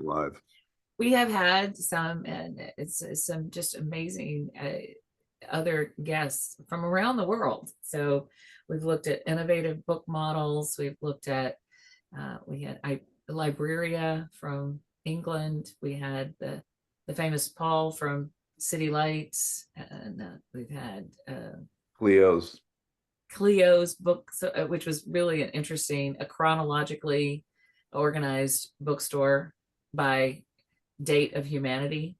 live. We have had some, and it's some just amazing other guests from around the world. So we've looked at innovative book models. We've looked at, we had Libreria from England. We had the famous Paul from City Lights, and we've had Cleo's book, which was really an interesting, a chronologically organized bookstore by date of humanity,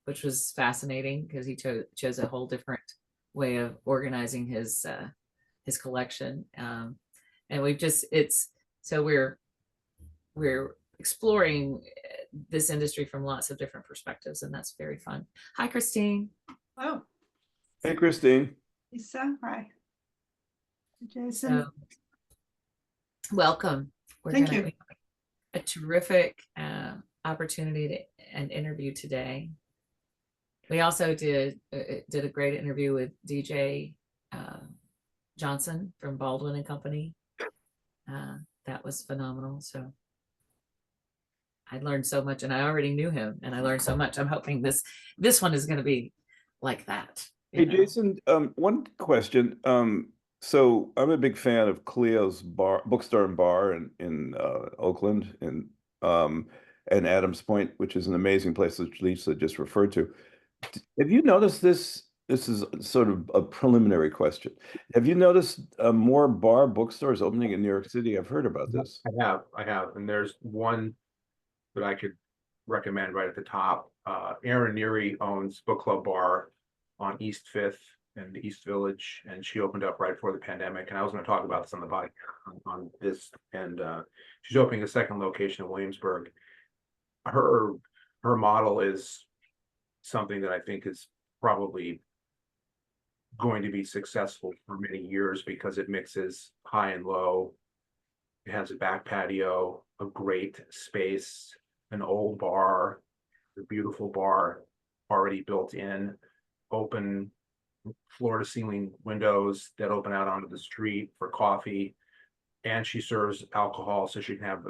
which was fascinating because he chose a whole different way of organizing his collection. And we're exploring this industry from lots of different perspectives, and that's very fun. Hi, Christine. Oh, Hey, Christine. Lisa, hi. Jason. So, welcome. Thank you. A terrific opportunity and interview today. We also did a great interview with DJ Johnson from Baldwin and Company. That was phenomenal. So I learned so much, and I already knew him, and I learned so much. I'm hoping this one is going to be like that. Hey, Jason, one question. So I'm a big fan of Cleo's bookstore and bar in Oakland and Adams Point, which is an amazing place that Lisa just referred to. Have you noticed this? This is sort of a preliminary question. Have you noticed more bar bookstores opening in New York City? I've heard about this. I have, and there's one that I could recommend right at the top. Erin Neary owns Book Club Bar on East 5th in the East Village, and she opened up right before the pandemic. And I was going to talk about this on the podcast on this, and she's opening a second location in Williamsburg. Her model is something that I think is probably going to be successful for many years because it mixes high and low. It has a back patio, a great space, an old bar, a beautiful bar already built in, open floor to ceiling windows that open out onto the street for coffee. And she serves alcohol, so she can have,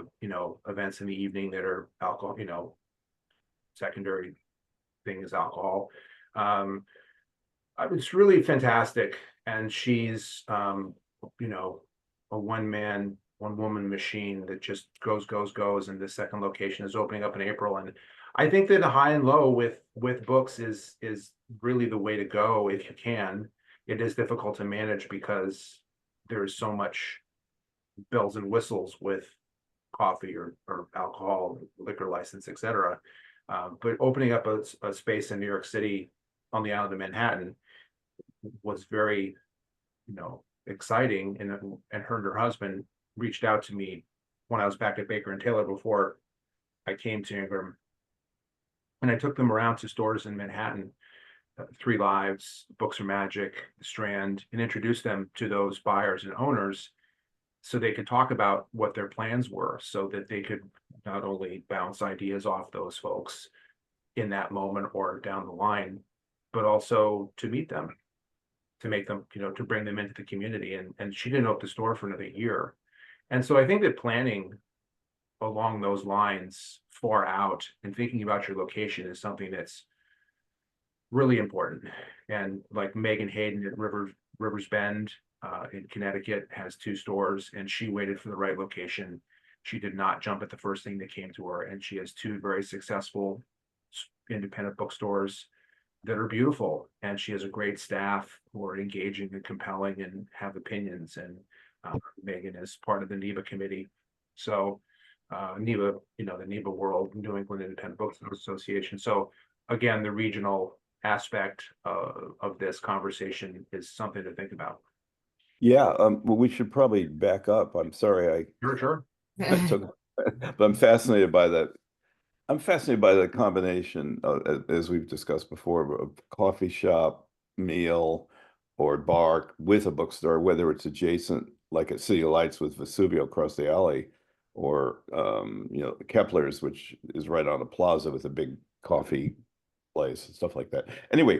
events in the evening that are alcohol, secondary thing is alcohol. It's really fantastic. And she's, a one woman machine that just goes. And the second location is opening up in April. And I think that the high and low with books is really the way to go if you can. It is difficult to manage because there's so much bells and whistles with coffee or alcohol, liquor license, etc. But opening up a space in New York City on the island of Manhattan was very, exciting. And her and her husband reached out to me when I was back at Baker and Taylor before I came to Ingram. And I took them around to stores in Manhattan, Three Lives, Books Are Magic, The Strand, and introduced them to those buyers and owners so they could talk about what their plans were, so that they could not only bounce ideas off those folks in that moment or down the line, but also to meet them, to make them, to bring them into the community. And she didn't open the store for another year. And so I think that planning along those lines far out and thinking about your location is something that's really important. And like Megan Hayden at Rivers Bend in Connecticut has 2 stores, and she waited for the right location. She did not jump at the first thing that came to her, and she has 2 very successful independent bookstores that are beautiful, and she has a great staff who are engaging and compelling and have opinions. And Megan is part of the NEBA committee. So NEBA, the NEBA World, New England Independent Bookstores Association. So again, the regional aspect of this conversation is something to think about. Yeah, well, we should probably back up. I'm sorry, Sure. but I'm fascinated by that. I'm fascinated by the combination, as we've discussed before, of coffee shop, meal, or bar with a bookstore, whether it's adjacent, like at City Lights with Vesuvio across the alley, or Kepler's, which is right on a plaza with a big coffee place and stuff like that. Anyway,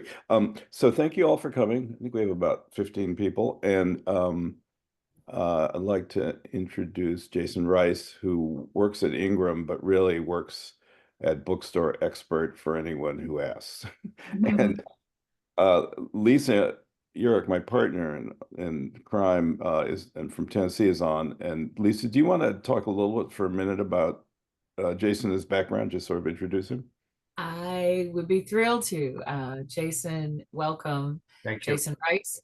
so thank you all for coming. I think we have about 15 people, and I'd like to introduce Jason Rice, who works at Ingram, but really works at Bookstore Expert for anyone who asks. And Lisa Uhrik, my partner in crime, is and from Tennessee, is on. And Lisa, do you want to talk a little bit for a minute about Jason, his background, just sort of introduce him? I would be thrilled to. Jason, welcome. Thank you. Jason Rice.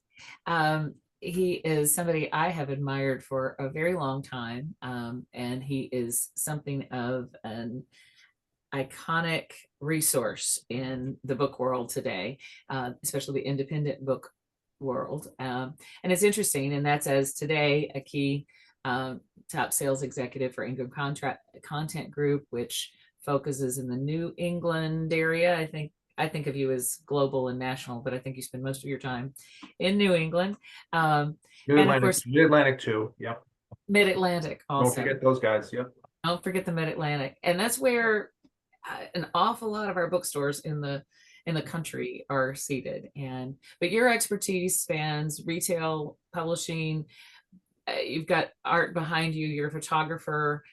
He is somebody I have admired for a very long time, and he is something of an iconic resource in the book world today, especially the independent book world. And it's interesting, and that's as today a key top sales executive for Ingram Content Group, which focuses in the New England area. I think of you as global and national, but I think you spend most of your time in New England. And of course, Mid-Atlantic too. Yep. Mid-Atlantic also. Don't forget those guys. Yep. Don't forget the Mid-Atlantic. And that's where an awful lot of our bookstores in the country are seated. But your expertise spans retail, publishing. You've got art behind you. You're a photographer.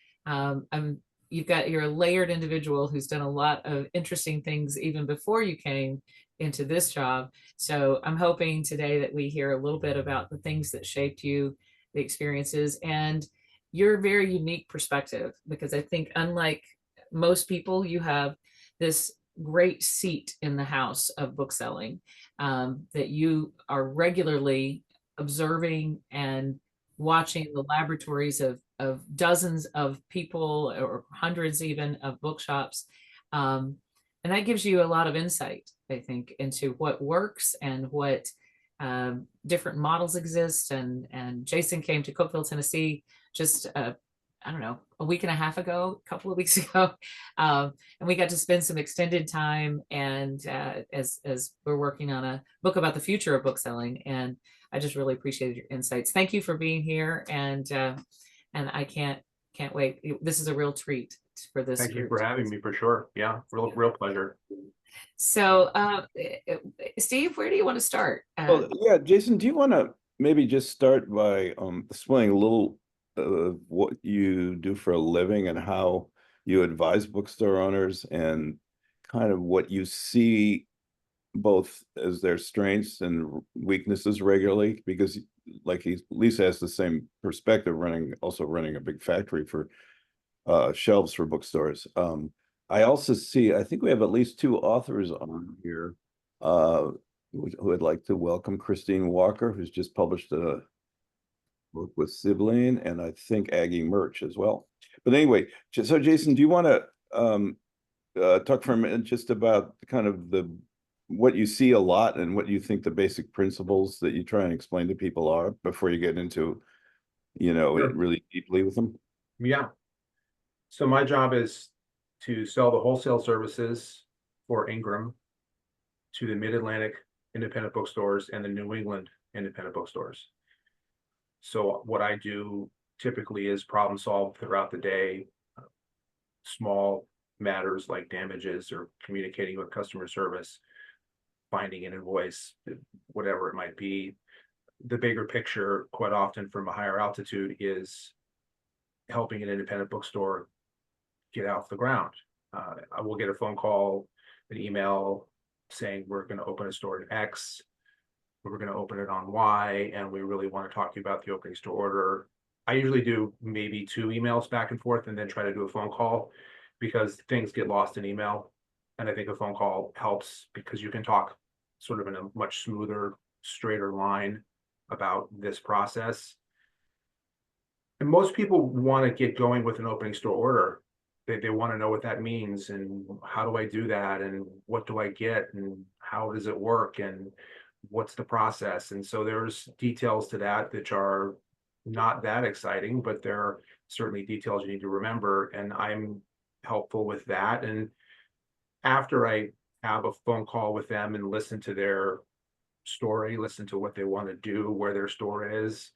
You're a layered individual who's done a lot of interesting things even before you came into this job. So I'm hoping today that we hear a little bit about the things that shaped you, the experiences, and your very unique perspective, because I think unlike most people, you have this great seat in the house of bookselling, that you are regularly observing and watching the laboratories of dozens of people or hundreds even of bookshops. And that gives you a lot of insight, I think, into what works and what different models exist. And Jason came to Cookeville, Tennessee, just I don't know, a week and a half ago, a couple of weeks ago. And we got to spend some extended time, and as we're working on a book about the future of bookselling. And I just really appreciated your insights. Thank you for being here. And I can't wait. This is a real treat for this. Thank you for having me, for sure. Yeah, real pleasure. So, Steve, where do you want to start? Well, yeah, Jason, do you want to maybe just start by explaining a little of what you do for a living and how you advise bookstore owners, and kind of what you see both as their strengths and weaknesses regularly? Because like Lisa has the same perspective, also running a big factory for shelves for bookstores. I also see, I think we have at least two authors on here who would like to welcome Christine Walker, who's just published a book with Sibylline, and I think Aggie Merch as well. But anyway, so Jason, do you want to talk for a minute just about kind of what you see a lot and what you think the basic principles that you try and explain to people are before you get into, Sure. it really deeply with them? Yeah. So my job is to sell the wholesale services for Ingram to the Mid-Atlantic independent bookstores and the New England independent bookstores. So what I do typically is problem solve throughout the day, small matters like damages or communicating with customer service, finding an invoice, whatever it might be. The bigger picture, quite often from a higher altitude, is helping an independent bookstore get off the ground. I will get a phone call, an email saying we're going to open a store in X, we're going to open it on Y, and we really want to talk to you about the opening store order. I usually do maybe 2 emails back and forth and then try to do a phone call, because things get lost in email. And I think a phone call helps because you can talk sort of in a much smoother, straighter line about this process. And most people want to get going with an opening store order. They want to know what that means, and how do I do that, and what do I get, and how does it work, and what's the process. And so there's details to that which are not that exciting, but there are certainly details you need to remember, and I'm helpful with that. And after I have a phone call with them and listen to their story, listen to what they want to do, where their store is,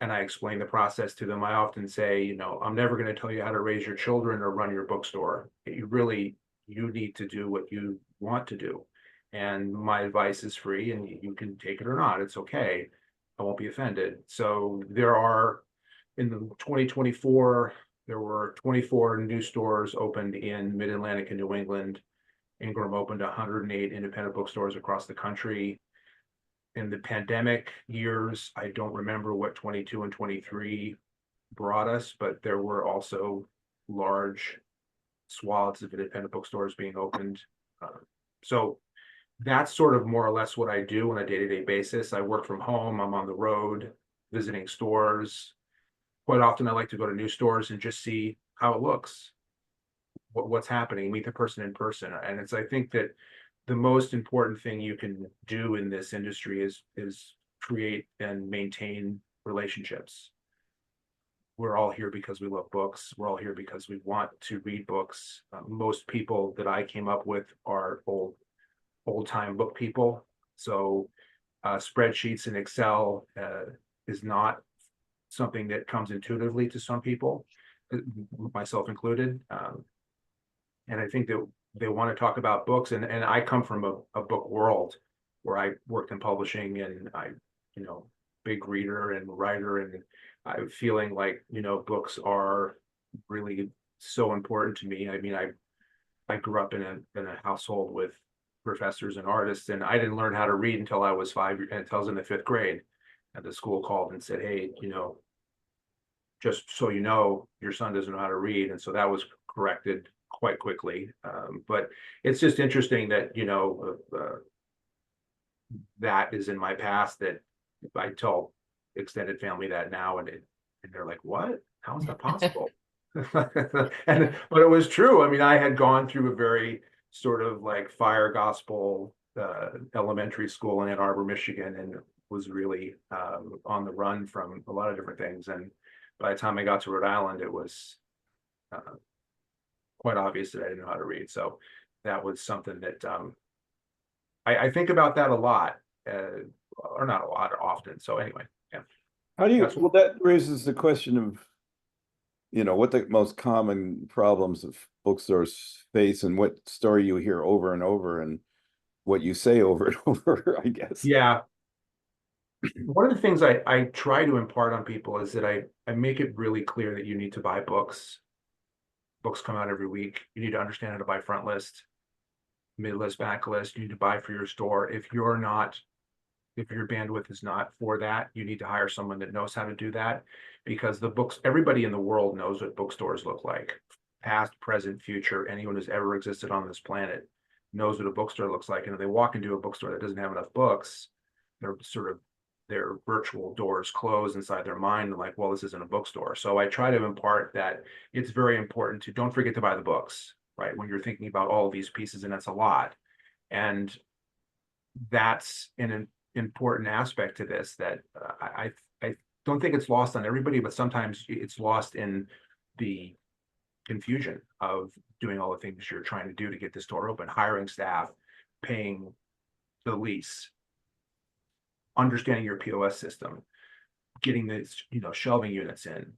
and I explain the process to them, I often say, I'm never going to tell you how to raise your children or run your bookstore. You need to do what you want to do. And my advice is free, and you can take it or not. It's okay. I won't be offended. So there are, in the 2024, there were 24 new stores opened in Mid-Atlantic and New England. Ingram opened 108 independent bookstores across the country. In the pandemic years, I don't remember what 22 and 23 brought us, but there were also large swaths of independent bookstores being opened. So that's sort of more or less what I do on a day-to-day basis. I work from home, I'm on the road, visiting stores. Quite often I like to go to new stores and just see how it looks, what's happening, meet the person in person. And it's, I think that the most important thing you can do in this industry is create and maintain relationships. We're all here because we love books. We're all here because we want to read books. Most people that I came up with are old-time book people. So spreadsheets in Excel is not something that comes intuitively to some people, myself included. And I think that they want to talk about books, and I come from a book world where I worked in publishing, and I, big reader and writer, and I'm feeling like, books are really so important to me. I mean, I grew up in a household with professors and artists, and I didn't learn how to read until I was until I was in the 5th grade. And the school called and said, hey, just so you know, your son doesn't know how to read. And so that was corrected quite quickly. But it's just interesting that, that is in my past, that I tell extended family that now, and they're like, what? How is that possible? But it was true. I mean, I had gone through a very sort of like fire gospel elementary school in Ann Arbor, Michigan, and was really on the run from a lot of different things. And by the time I got to Rhode Island, it was quite obvious that I didn't know how to read. So that was something that I think about that a lot, or not a lot, or often. So anyway, yeah. How do you, well, that raises the question of, what the most common problems of bookstores face, and what story you hear over and over, and what you say over and over, I guess. Yeah. One of the things I try to impart on people is that I make it really clear that you need to buy books. Books come out every week. You need to understand how to buy front list, mid list, back list. You need to buy for your store. If your bandwidth is not for that, you need to hire someone that knows how to do that, because the books, everybody in the world knows what bookstores look like. Past, present, future, anyone who's ever existed on this planet knows what a bookstore looks like. And if they walk into a bookstore that doesn't have enough books, their virtual doors close inside their mind, and like, well, this isn't a bookstore. So I try to impart that it's very important to don't forget to buy the books, right? When you're thinking about all of these pieces, and that's a lot. And that's an important aspect to this that I don't think it's lost on everybody, but sometimes it's lost in the confusion of doing all the things you're trying to do to get the store open, hiring staff, paying the lease, understanding your POS system, getting this, shelving units in,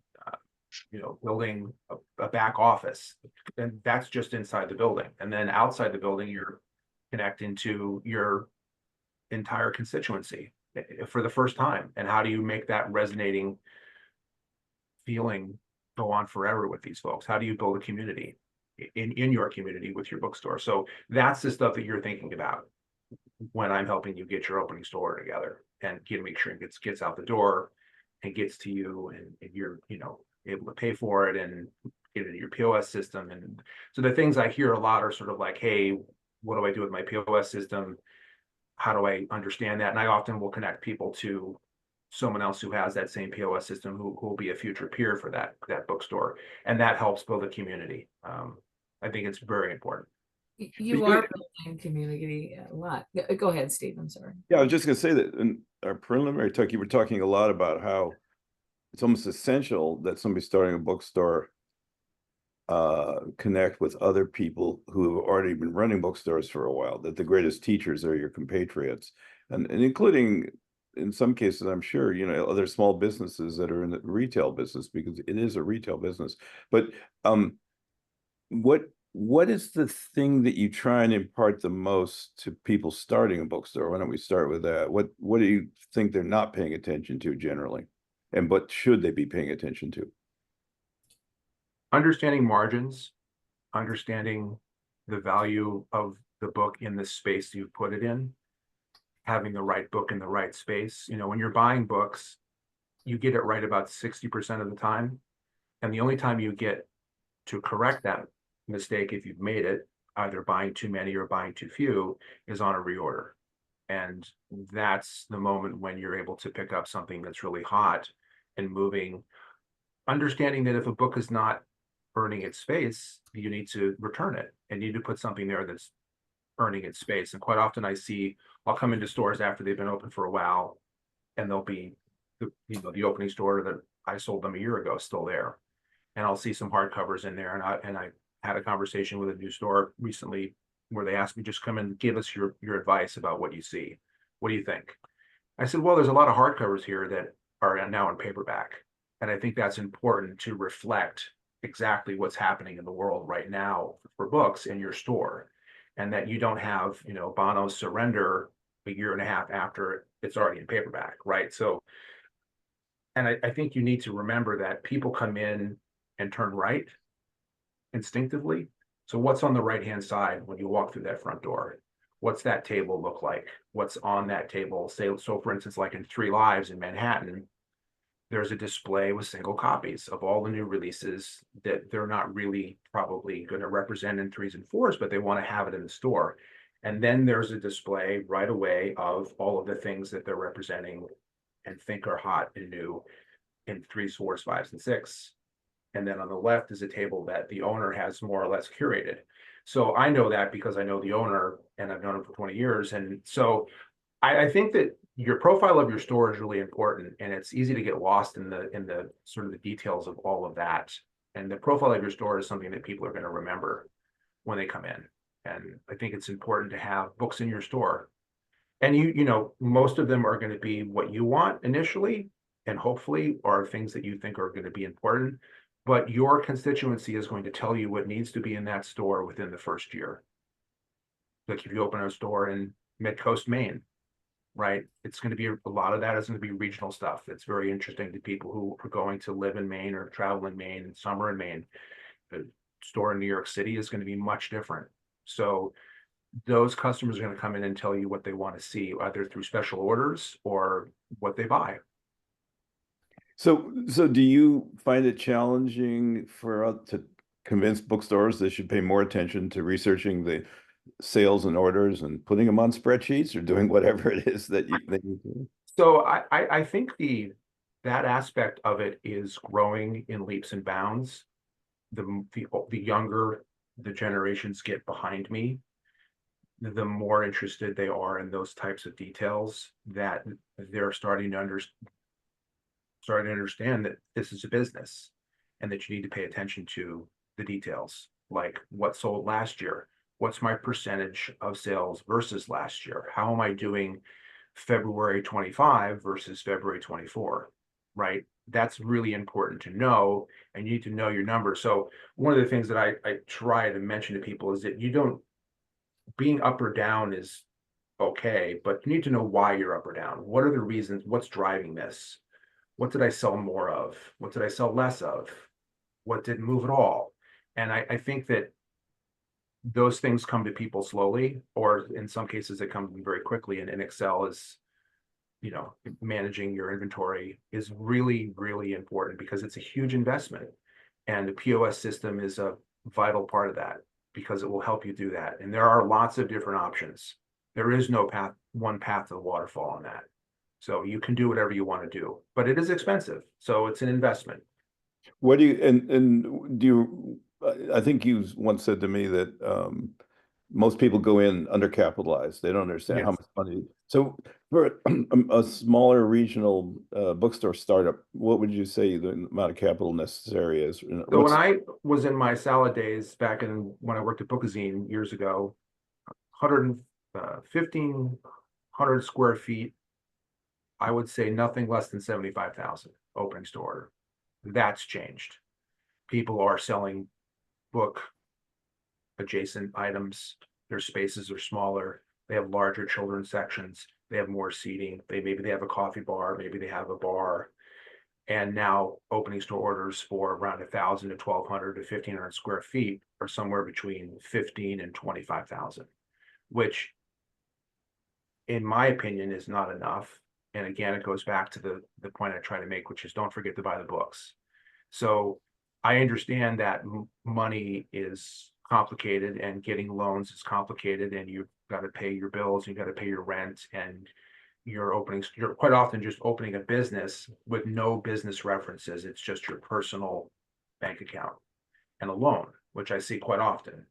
building a back office, and that's just inside the building. And then outside the building, you're connecting to your entire constituency for the first time. And how do you make that resonating feeling go on forever with these folks? How do you build a community in your community with your bookstore? So that's the stuff that you're thinking about when I'm helping you get your opening store together and make sure it gets out the door and gets to you, and you're able to pay for it and get into your POS system. And so the things I hear a lot are sort of like, hey, what do I do with my POS system? How do I understand that? And I often will connect people to someone else who has that same POS system who will be a future peer for that bookstore, and that helps build a community. I think it's very important. You are building community a lot. Go ahead, Steve. I'm sorry. Yeah, I was just going to say that in our preliminary talk, you were talking a lot about how it's almost essential that somebody starting a bookstore connect with other people who have already been running bookstores for a while, that the greatest teachers are your compatriots, and including, in some cases, I'm sure, other small businesses that are in the retail business, because it is a retail business. But what what is the thing that you try and impart the most to people starting a bookstore? Why don't we start with that? What do you think they're not paying attention to generally? And what should they be paying attention to? Understanding margins, understanding the value of the book in the space you put it in, having the right book in the right space. You know, when you're buying books, you get it right about 60% of the time. And the only time you get to correct that mistake, if you've made it, either buying too many or buying too few, is on a reorder. And that's the moment when you're able to pick up something that's really hot and moving. Understanding that if a book is not earning its space, you need to return it and you need to put something there that's earning its space. And quite often I'll come into stores after they've been open for a while, and they'll be the opening store that I sold them a year ago still there. And I'll see some hardcovers in there. And I had a conversation with a new store recently where they asked me, just come and give us your advice about what you see. What do you think? I said, well, there's a lot of hardcovers here that are now in paperback. And I think that's important to reflect exactly what's happening in the world right now for books in your store. And that you don't have, Bono's Surrender a year and a half after it's already in paperback, right? So, and I think you need to remember that people come in and turn right instinctively. So what's on the right-hand side when you walk through that front door? What's that table look like? What's on that table? So for instance, like in 3 Lives in Manhattan, there's a display with single copies of all the new releases that they're not really probably going to represent in 3s and 4s, but they want to have it in the store. And then there's a display right away of all of the things that they're representing and think are hot and new in 3s, 4s, 5s, and 6. And then on the left is a table that the owner has more or less curated. So I know that because I know the owner and I've known him for 20 years. And so I think that your profile of your store is really important, and it's easy to get lost in the sort of the details of all of that. And the profile of your store is something that people are going to remember when they come in. And I think it's important to have books in your store. And most of them are going to be what you want initially, and hopefully are things that you think are going to be important. But your constituency is going to tell you what needs to be in that store within the first year. Like if you open a store in Mid-Coast, Maine, right? It's going to be a lot of that is going to be regional stuff. It's very interesting to people who are going to live in Maine or travel in Maine and summer in Maine. The store in New York City is going to be much different. So those customers are going to come in and tell you what they want to see, either through special orders or what they buy. So do you find it challenging to convince bookstores they should pay more attention to researching the sales and orders and putting them on spreadsheets or doing whatever it is that you do? So I think that aspect of it is growing in leaps and bounds. The younger the generations get behind me, the more interested they are in those types of details, that they're starting to understand that this is a business and that you need to pay attention to the details, like what sold last year. What's my percentage of sales versus last year? How am I doing February 25 versus February 24, right? That's really important to know, and you need to know your numbers. So one of the things that I try to mention to people is that being up or down is okay, but you need to know why you're up or down. What are the reasons? What's driving this? What did I sell more of? What did I sell less of? What didn't move at all? And I think that those things come to people slowly, or in some cases they come very quickly. And in Excel is, managing your inventory is really, really important because it's a huge investment. And the POS system is a vital part of that because it will help you do that. And there are lots of different options. There is no one path to the waterfall on that. So you can do whatever you want to do, but it is expensive. So it's an investment. What do you, and do you, I think you once said to me that most people go in undercapitalized. They don't understand how much money. So for a smaller regional bookstore startup, what would you say the amount of capital necessary is? So when I was in my salad days back when I worked at Bookazine years ago, 1,500 square feet, I would say nothing less than 75,000 opening store. That's changed. People are selling book adjacent items. Their spaces are smaller. They have larger children's sections. They have more seating. Maybe they have a coffee bar. Maybe they have a bar. And now opening store orders for around 1,000 to 1,200 to 1,500 square feet are somewhere between 15 and 25,000, which in my opinion is not enough. And again, it goes back to the point I try to make, which is don't forget to buy the books. So I understand that money is complicated and getting loans is complicated, and you've got to pay your bills, you've got to pay your rent, and you're quite often just opening a business with no business references. It's just your personal bank account and a loan, which I see quite often.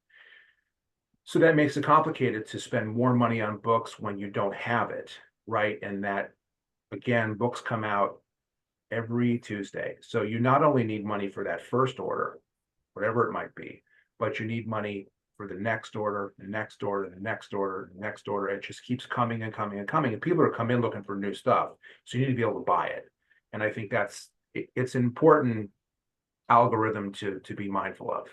So that makes it complicated to spend more money on books when you don't have it, right? And that, again, books come out every Tuesday. So you not only need money for that first order, whatever it might be, but you need money for the next order, the next order, the next order, the next order. It just keeps coming and coming and coming. And people are coming in looking for new stuff. So you need to be able to buy it. And I think it's an important algorithm to be mindful of.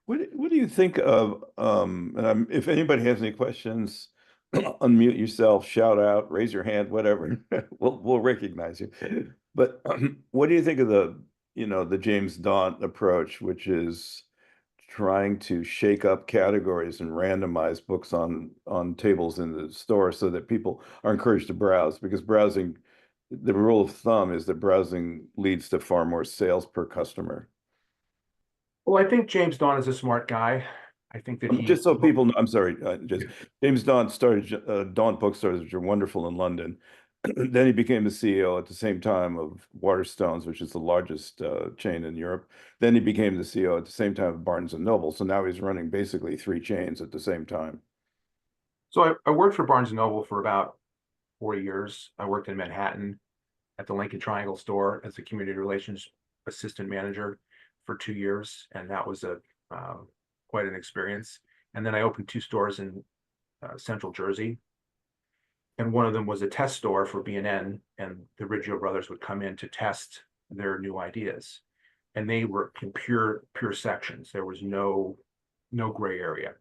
What do you think of, and if anybody has any questions, unmute yourself, shout out, raise your hand, whatever, we'll recognize you. But what do you think of the James Daunt approach, which is trying to shake up categories and randomize books on tables in the store so that people are encouraged to browse? Because the rule of thumb is that browsing leads to far more sales per customer. Well, I think James Daunt is a smart guy. I think that Just so people know, I'm sorry, James Daunt started Daunt Bookstores, which are wonderful in London. Then he became the CEO at the same time of Waterstones, which is the largest chain in Europe. Then he became the CEO at the same time of Barnes & Noble. So now he's running basically 3 chains at the same time. So I worked for Barnes & Noble for about 4 years. I worked in Manhattan at the Lincoln Triangle store as a community relations assistant manager for 2 years. And that was quite an experience. And then I opened 2 stores in Central Jersey. And one of them was a test store for B&N, and the Riggio brothers would come in to test their new ideas. And they were in pure sections. There was no gray area.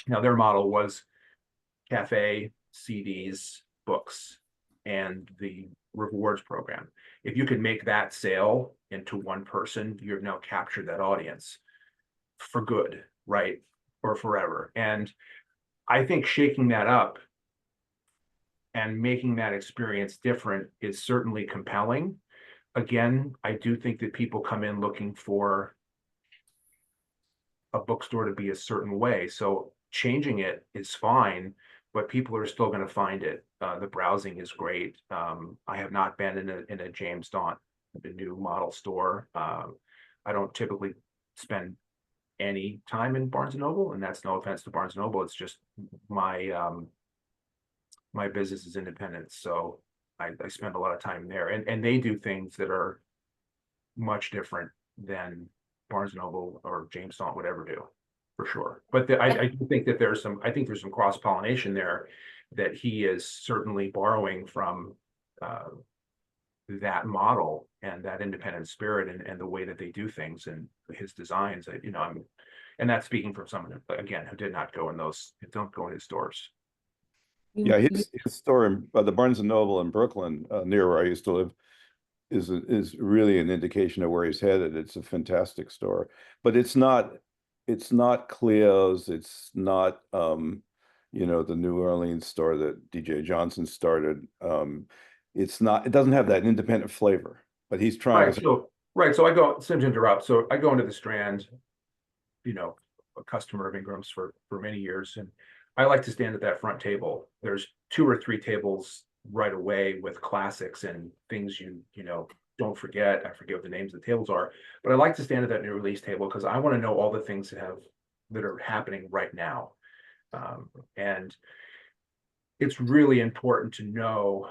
Now their model was cafe, CDs, books, and the rewards program. If you could make that sale into one person, you've now captured that audience for good, right? Or forever. And I think shaking that up and making that experience different is certainly compelling. Again, I do think that people come in looking for a bookstore to be a certain way. So changing it is fine, but people are still going to find it. The browsing is great. I have not been in a James Daunt, the new model store. I don't typically spend any time in Barnes & Noble, and that's no offense to Barnes & Noble. It's just my business is independent, so I spend a lot of time there, and they do things that are much different than Barnes & Noble or James Daunt would ever do, for sure. But I do think that there's some cross-pollination there that he is certainly borrowing from that model and that independent spirit and the way that they do things and his designs. And that's speaking from someone, again, who did not go in don't go in his stores. Yeah, his store in the Barnes & Noble in Brooklyn, near where I used to live, is really an indication of where he's headed. It's a fantastic store, but it's not Cleo's. It's not the New Orleans store that DJ Johnson started. It doesn't have that independent flavor, but he's trying. So I go, Sim to interrupt. So I go into the Strand, a customer of Ingram's for many years, and I like to stand at that front table. There's 2 or 3 tables right away with classics and things you don't forget. I forget what the names of the tables are, but I like to stand at that new release table because I want to know all the things that are happening right now. And it's really important to know.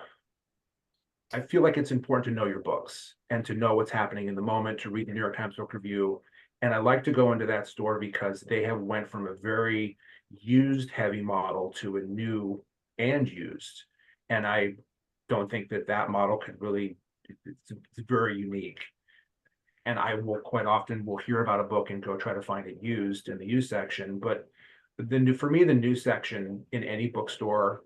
I feel like it's important to know your books and to know what's happening in the moment, to read the New York Times Book Review. And I like to go into that store because they have went from a very used heavy model to a new and used. And I don't think that model could really, it's very unique. And I will quite often will hear about a book and go try to find it used in the used section. But for me, the new section in any bookstore,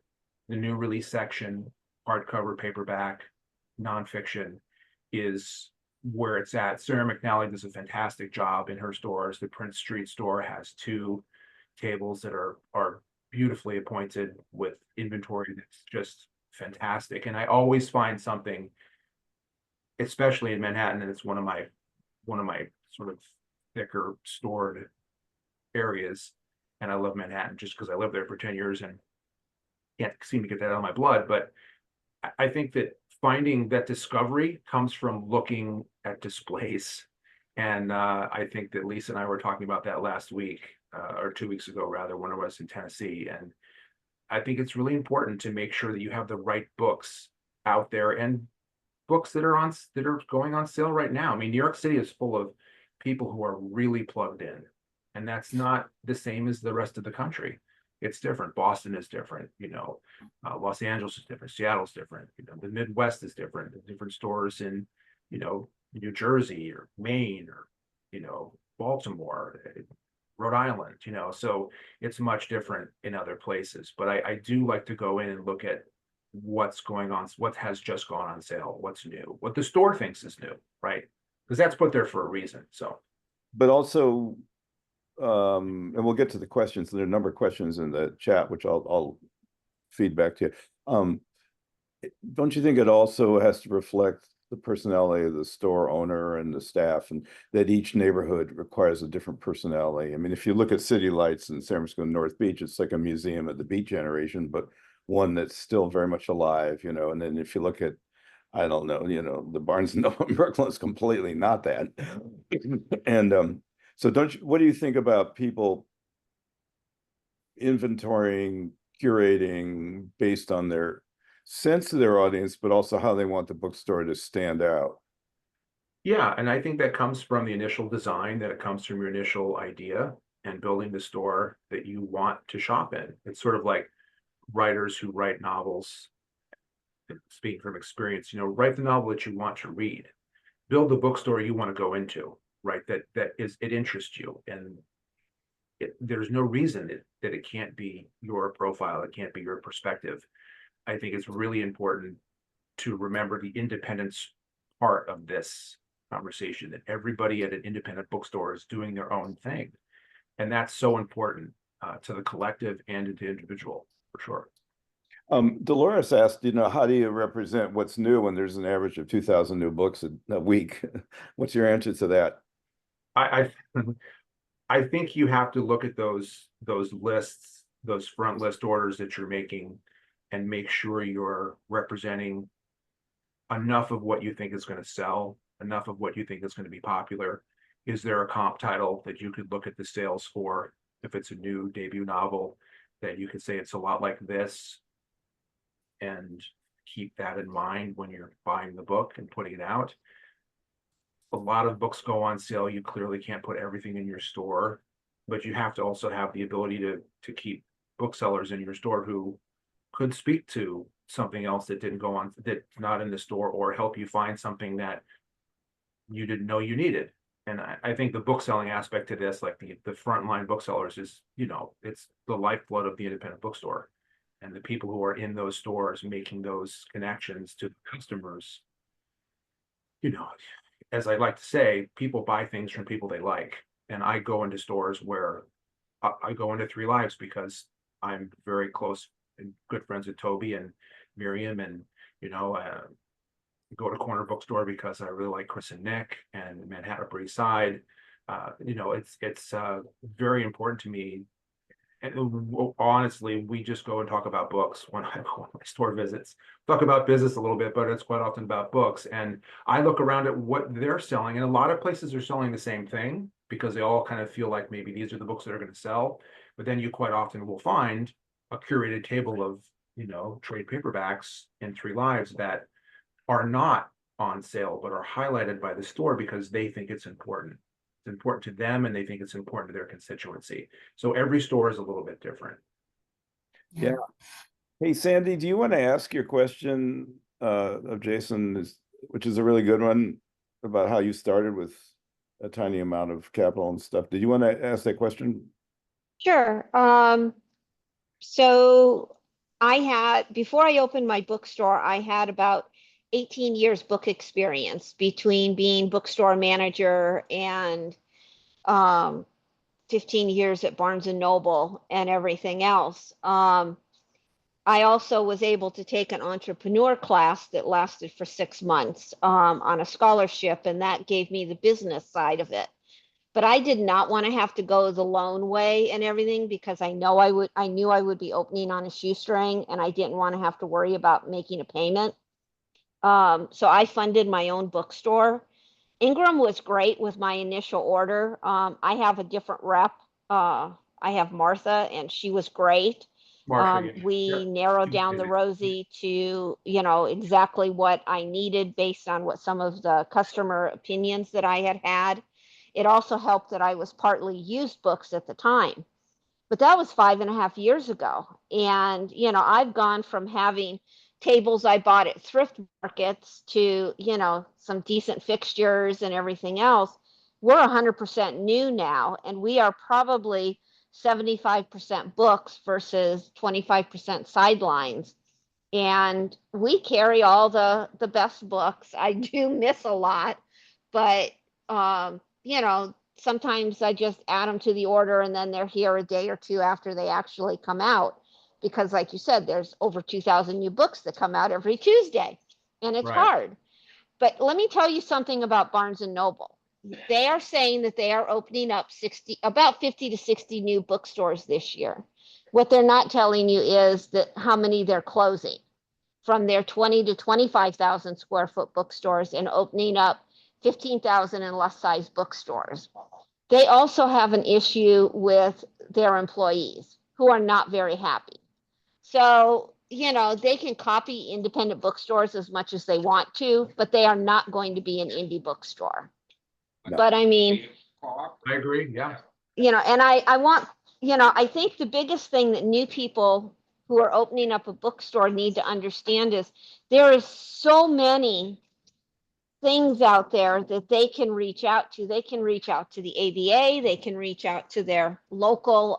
the new release section, hardcover, paperback, nonfiction, is where it's at. Sarah McNally does a fantastic job in her stores. The Prince Street store has 2 tables that are beautifully appointed with inventory that's just fantastic. And I always find something, especially in Manhattan, and it's one of my sort of thicker stored areas. And I love Manhattan just because I lived there for 10 years and can't seem to get that out of my blood. But I think that finding that discovery comes from looking at displays. And I think that Lisa and I were talking about that last week, or 2 weeks ago, rather, when I was in Tennessee. And I think it's really important to make sure that you have the right books out there, and books that are going on sale right now. I mean, New York City is full of people who are really plugged in, and that's not the same as the rest of the country. It's different. Boston is different, Los Angeles is different, Seattle's different, the Midwest is different. There's different stores in, New Jersey or Maine or, Baltimore, Rhode Island, so it's much different in other places. But I do like to go in and look at what's going on, what has just gone on sale, what's new, what the store thinks is new, right? Because that's put there for a reason. So, but also, and we'll get to the questions. There are a number of questions in the chat, which I'll feed back to you. Don't you think it also has to reflect the personality of the store owner and the staff, and that each neighborhood requires a different personality? I mean, if you look at City Lights in San Francisco North Beach, it's like a museum of the Beat generation, but one that's still very much alive, and then if you look at, I don't know, the Barnes and Noble in Brooklyn is completely not that. And so what do you think about people inventorying, curating based on their sense of their audience, but also how they want the bookstore to stand out? Yeah, and I think that comes from the initial design, that it comes from your initial idea and building the store that you want to shop in. It's sort of like writers who write novels, speaking from experience, write the novel that you want to read, build the bookstore you want to go into, right? It interests you, and there's no reason that it can't be your profile, it can't be your perspective. I think it's really important to remember the independence part of this conversation, that everybody at an independent bookstore is doing their own thing. And that's so important to the collective and to the individual, for sure. Dolores asked, how do you represent what's new when there's an average of 2,000 new books a week? What's your answer to that? I think you have to look at those lists, those front list orders that you're making, and make sure you're representing enough of what you think is going to sell, enough of what you think is going to be popular. Is there a comp title that you could look at the sales for, if it's a new debut novel, that you could say it's a lot like this, and keep that in mind when you're buying the book and putting it out? A lot of books go on sale. You clearly can't put everything in your store, but you have to also have the ability to keep booksellers in your store who could speak to something else that didn't go on, that's not in the store, or help you find something that you didn't know you needed. And I think the bookselling aspect to this, like the frontline booksellers, is, it's the lifeblood of the independent bookstore. And the people who are in those stores making those connections to the customers, as I like to say, people buy things from people they like. And I go into stores where I go into Three Lives because I'm very close and good friends with Toby and Miriam, and go to Corner Bookstore because I really like Chris and Nick, and Manhattan Upper East Side. It's very important to me. And honestly, we just go and talk about books when I go on my store visits. Talk about business a little bit, but it's quite often about books. And I look around at what they're selling, and a lot of places are selling the same thing because they all kind of feel like maybe these are the books that are going to sell. But then you quite often will find a curated table of, trade paperbacks in Three Lives that are not on sale, but are highlighted by the store because they think it's important. It's important to them, and they think it's important to their constituency. So every store is a little bit different. Yeah. Hey, Sandy, do you want to ask your question of Jason, which is a really good one? about how you started with a tiny amount of capital and stuff. Did you want to ask that question? Sure. So before I opened my bookstore, I had about 18 years book experience between being bookstore manager and 15 years at Barnes and Noble and everything else. I also was able to take an entrepreneur class that lasted for 6 months on a scholarship, and that gave me the business side of it. But I did not want to have to go the loan way and everything, because I knew I would be opening on a shoestring, and I didn't want to have to worry about making a payment. So I funded my own bookstore. Ingram was great with my initial order. I have a different rep. I have Martha, and she was great. Marcia, We yeah. narrowed She's down the busy. Rosie to, exactly what I needed based on what some of the customer opinions that I had had. It also helped that I was partly used books at the time, but that was 5.5 years ago. And, I've gone from having tables I bought at thrift markets to, some decent fixtures and everything else. We're 100% new now, and we are probably 75% books versus 25% sidelines. And we carry all the best books. I do miss a lot, but sometimes I just add them to the order, and then they're here a day or two after they actually come out, because like you said, there's over 2,000 new books that come out every Tuesday, and it's Right. hard. But let me tell you something about Barnes and Noble. They are saying that they are opening up about 50 to 60 new bookstores this year. What they're not telling you is that how many they're closing from their 20 to 25,000 square foot bookstores and opening up 15,000 and less size bookstores. They also have an issue with their employees who are not very happy. So, they can copy independent bookstores as much as they want to, but they are not going to be an indie bookstore. No. But I mean, I agree, yeah. and I want, I think the biggest thing that new people who are opening up a bookstore need to understand is there is so many things out there that they can reach out to. They can reach out to the ABA, they can reach out to their local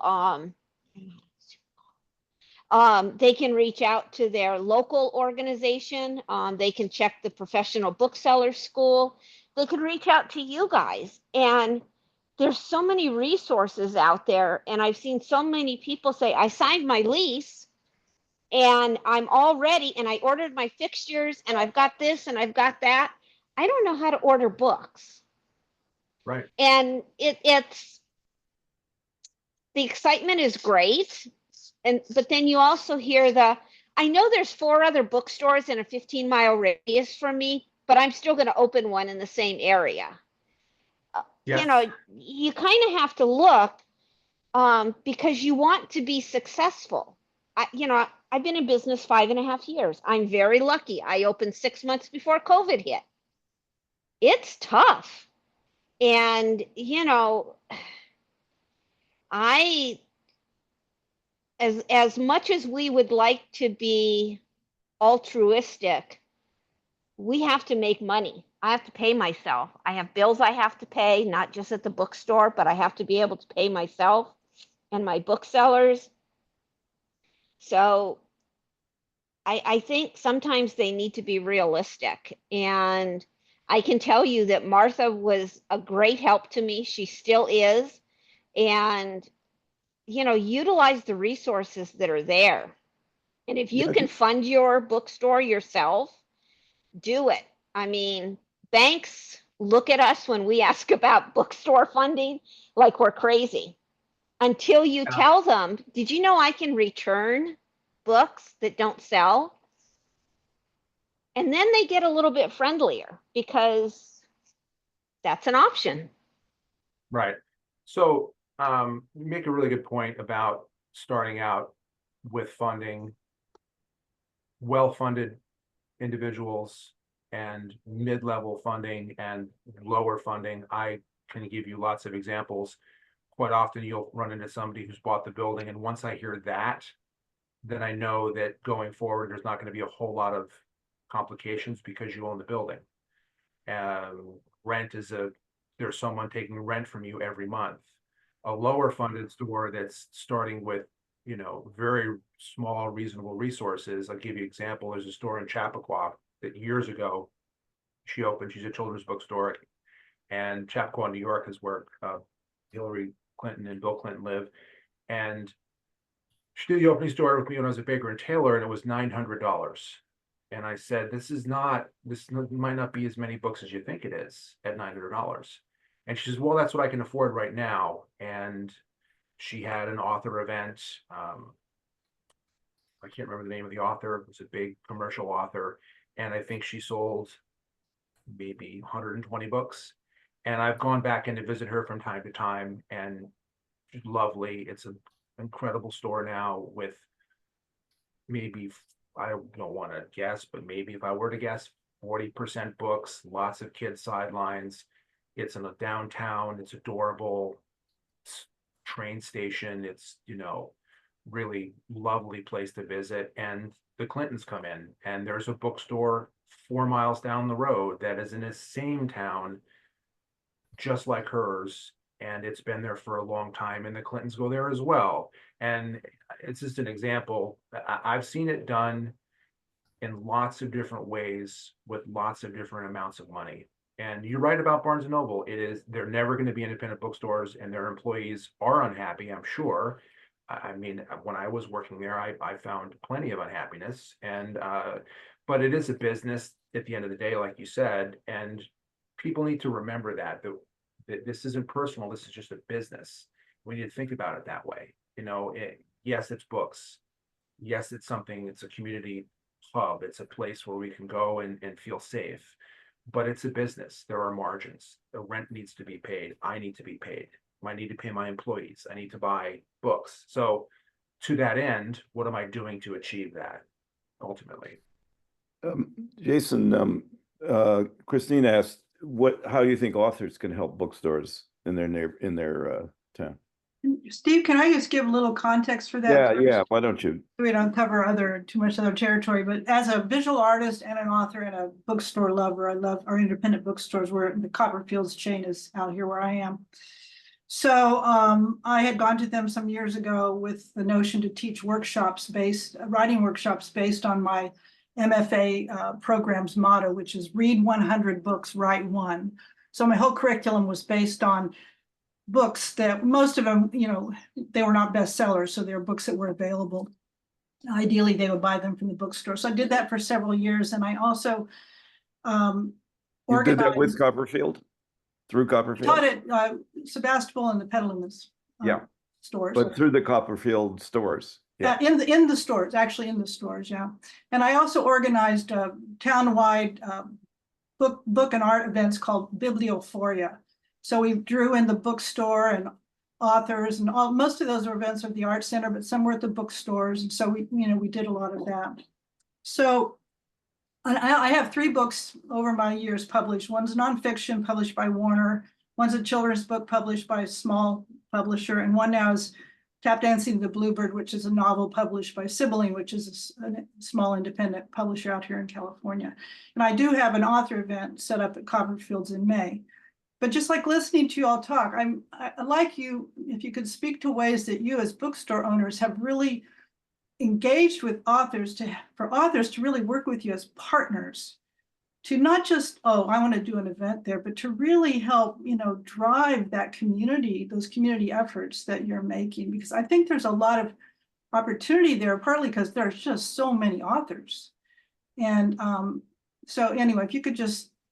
they can reach out to their local organization. They can check the professional bookseller school. They can reach out to you guys. And there's so many resources out there. And I've seen so many people say, I signed my lease and I'm all ready, and I ordered my fixtures, and I've got this and I've got that. I don't know how to order books. Right. And it's the excitement is great. But then you also hear I know there's 4 other bookstores in a 15-mile radius from me, but I'm still going to open one in the same area. Yes. You kind of have to look because you want to be successful. I've been in business 5.5 years. I'm very lucky. I opened 6 months before COVID hit. It's tough. And, as much as we would like to be altruistic, we have to make money. I have to pay myself. I have bills I have to pay, not just at the bookstore, but I have to be able to pay myself and my booksellers. So I think sometimes they need to be realistic. And I can tell you that Martha was a great help to me. She still is. And, utilize the resources that are there. And if you can fund your bookstore yourself, do it. I mean, banks look at us when we ask about bookstore funding like we're crazy. Until you tell them, did you know I can return books that don't sell? And then they get a little bit friendlier because that's an option. Right. So you make a really good point about starting out with funding, well-funded individuals and mid-level funding and lower funding. I can give you lots of examples. Quite often you'll run into somebody who's bought the building, and once I hear that, then I know that going forward there's not going to be a whole lot of complications because you own the building. Rent is there's someone taking rent from you every month. A lower funded store that's starting with, you know, very small, reasonable resources. I'll give you an example. There's a store in Chappaqua that years ago she opened. She's a children's bookstore, and Chappaqua, New York is where Hillary Clinton and Bill Clinton live. And she did the opening store with me when I was at Baker and Taylor, and it was $900. And I said, this might not be as many books as you think it is at $900. And she says, well, that's what I can afford right now. And she had an author event. I can't remember the name of the author. It was a big commercial author. And I think she sold maybe 120 books. And I've gone back in to visit her from time to time, and she's lovely. It's an incredible store now with maybe, I don't want to guess, but maybe if I were to guess, 40% books, lots of kids sidelines. It's in a downtown. It's adorable. Train station. It's, you know, really lovely place to visit. And the Clintons come in, and there's a bookstore 4 miles down the road that is in the same town, just like hers. And it's been there for a long time, and the Clintons go there as well. And it's just an example. I've seen it done in lots of different ways with lots of different amounts of money. And you're right about Barnes and Noble. They're never going to be independent bookstores, and their employees are unhappy, I'm sure. I mean, when I was working there, I found plenty of unhappiness, and but it is a business at the end of the day, like you said, and people need to remember that this isn't personal. This is just a business. We need to think about it that way. You know, yes, it's books. Yes, it's something. It's a community hub. It's a place where we can go and feel safe. But it's a business. There are margins. The rent needs to be paid. I need to be paid. I need to pay my employees. I need to buy books. So to that end, what am I doing to achieve that ultimately? Jason, Christine asked, how do you think authors can help bookstores in their town? Steve, can I just give a little context for that? Yeah. Why don't you? We don't cover too much other territory, but as a visual artist and an author and a bookstore lover, I love our independent bookstores, where the Copperfields chain is out here where I am. So I had gone to them some years ago with the notion to teach writing workshops based on my MFA program's motto, which is read 100 books, write one. So my whole curriculum was based on books that most of them, you know, they were not bestsellers. So they were books that were available. Ideally, they would buy them from the bookstore. So I did that for several years. And I also You did that with Copperfield? Through Copperfield? Taught at Sebastopol and the Petaluma stores. But through the Copperfield stores. Yeah, in the stores, actually in the stores, yeah. And I also organized town-wide book and art events called Bibliophoria. So we drew in the bookstore and authors, and most of those events are at the art center, but some were at the bookstores. And so we did a lot of that. So I have 3 books over my years published. One's nonfiction published by Warner. One's a children's book published by a small publisher. And one now is Tap Dancing the Bluebird, which is a novel published by Sibylline, which is a small independent publisher out here in California. And I do have an author event set up at Copperfields in May. But just like listening to you all talk, I'd like you, if you could speak to ways that you as bookstore owners have really engaged with authors for authors to really work with you as partners, to not just, oh, I want to do an event there, but to really help, drive that community, those community efforts that you're making, because I think there's a lot of opportunity there, partly because there's just so many authors. And so anyway, if you could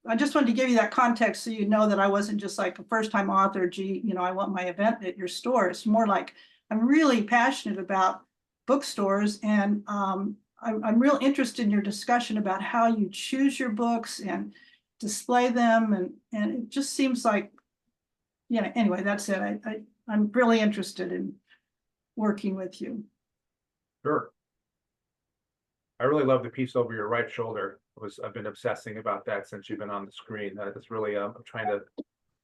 I just wanted to give you that context so you know that I wasn't just like a first-time author, I want my event at your store. It's more like I'm really passionate about bookstores, and I'm real interested in your discussion about how you choose your books and display them, and it just seems like, anyway, that's it. I'm really interested in working with you. Sure. I really love the piece over your right shoulder. I've been obsessing about that since you've been on the screen. That is really trying to.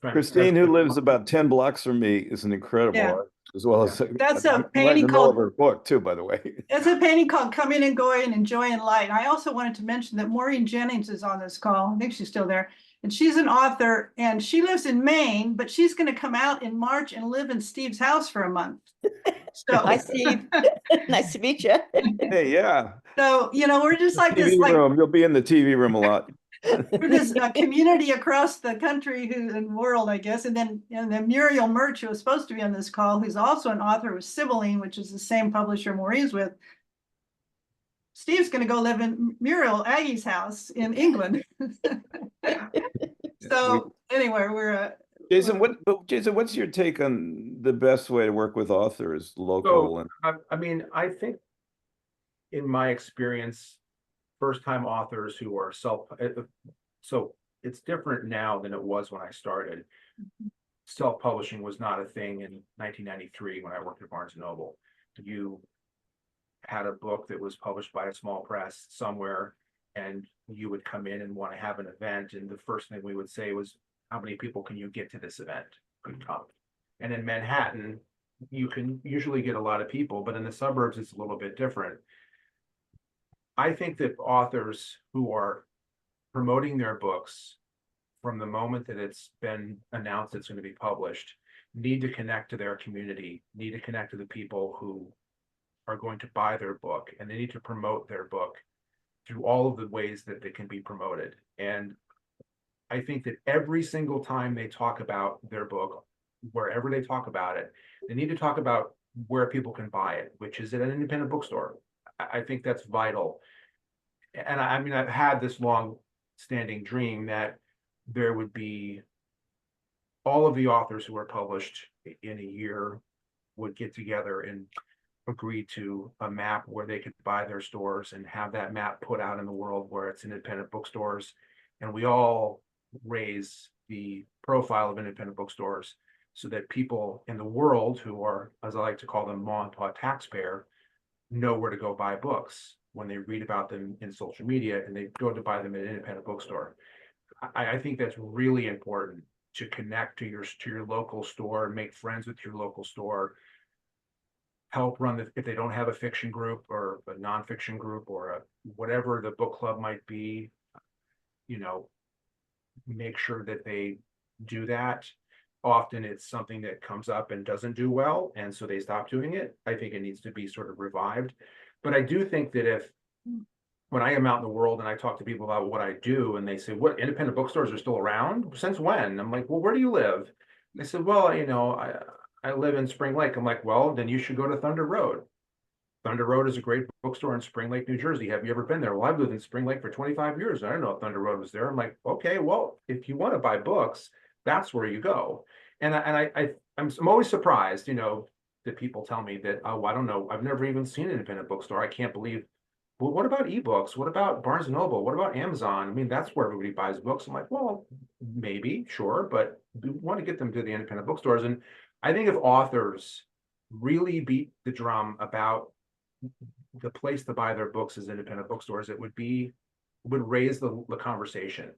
Christine, who lives about 10 blocks from me, is an incredible artist, as well as that's a painting called her book too, by the way. It's a painting called Coming and Going and Joy and Light. I also wanted to mention that Maureen Jennings is on this call. I think she's still there. And she's an author, and she lives in Maine, but she's going to come out in March and live in Steve's house for a month. So, Hi, Steve. Nice to meet you. Hey, yeah. so we're just like this, TV like room. You'll be in the TV room a lot. we're this community across the country and world, I guess. And then Muriel Murch, who was supposed to be on this call, who's also an author with Sibylline, which is the same publisher Maureen's with. Steve's going to go live in Muriel Aggie's house in England. So anyway, we're Jason, what's your take on the best way to work with authors, local? I mean, I think in my experience, first-time authors who are so it's different now than it was when I started. Self-publishing was not a thing in 1993 when I worked at Barnes & Noble. You had a book that was published by a small press somewhere, and you would come in and want to have an event, and the first thing we would say was, how many people can you get to this event? Could come. And in Manhattan, you can usually get a lot of people, but in the suburbs, it's a little bit different. I think that authors who are promoting their books from the moment that it's been announced it's going to be published need to connect to their community, need to connect to the people who are going to buy their book, and they need to promote their book through all of the ways that they can be promoted. And I think that every single time they talk about their book, wherever they talk about it, they need to talk about where people can buy it, which is at an independent bookstore. I think that's vital. And I mean, I've had this long-standing dream that there would be all of the authors who are published in a year would get together and agree to a map where they could buy their stores and have that map put out in the world where it's independent bookstores. And we all raise the profile of independent bookstores so that people in the world who are, as I like to call them, mom and pop taxpayer, know where to go buy books when they read about them in social media and they go to buy them at an independent bookstore. I think that's really important, to connect to your local store, make friends with your local store, help run if they don't have a fiction group or a nonfiction group or whatever the book club might be, make sure that they do that. Often it's something that comes up and doesn't do well, and so they stop doing it. I think it needs to be sort of revived. But I do think that when I am out in the world and I talk to people about what I do, and they say, what, independent bookstores are still around? Since when? I'm like, well, where do you live? They said, well, I live in Spring Lake. I'm like, well, then you should go to Thunder Road. Thunder Road is a great bookstore in Spring Lake, New Jersey. Have you ever been there? Well, I've lived in Spring Lake for 25 years. I don't know if Thunder Road was there. I'm like, okay, well, if you want to buy books, that's where you go. And I'm always surprised, that people tell me that, oh, I don't know, I've never even seen an independent bookstore. I can't believe. Well, what about ebooks? What about Barnes & Noble? What about Amazon? I mean, that's where everybody buys books. I'm like, well, maybe, sure, but we want to get them to the independent bookstores. And I think if authors really beat the drum about the place to buy their books is independent bookstores, it would raise the conversation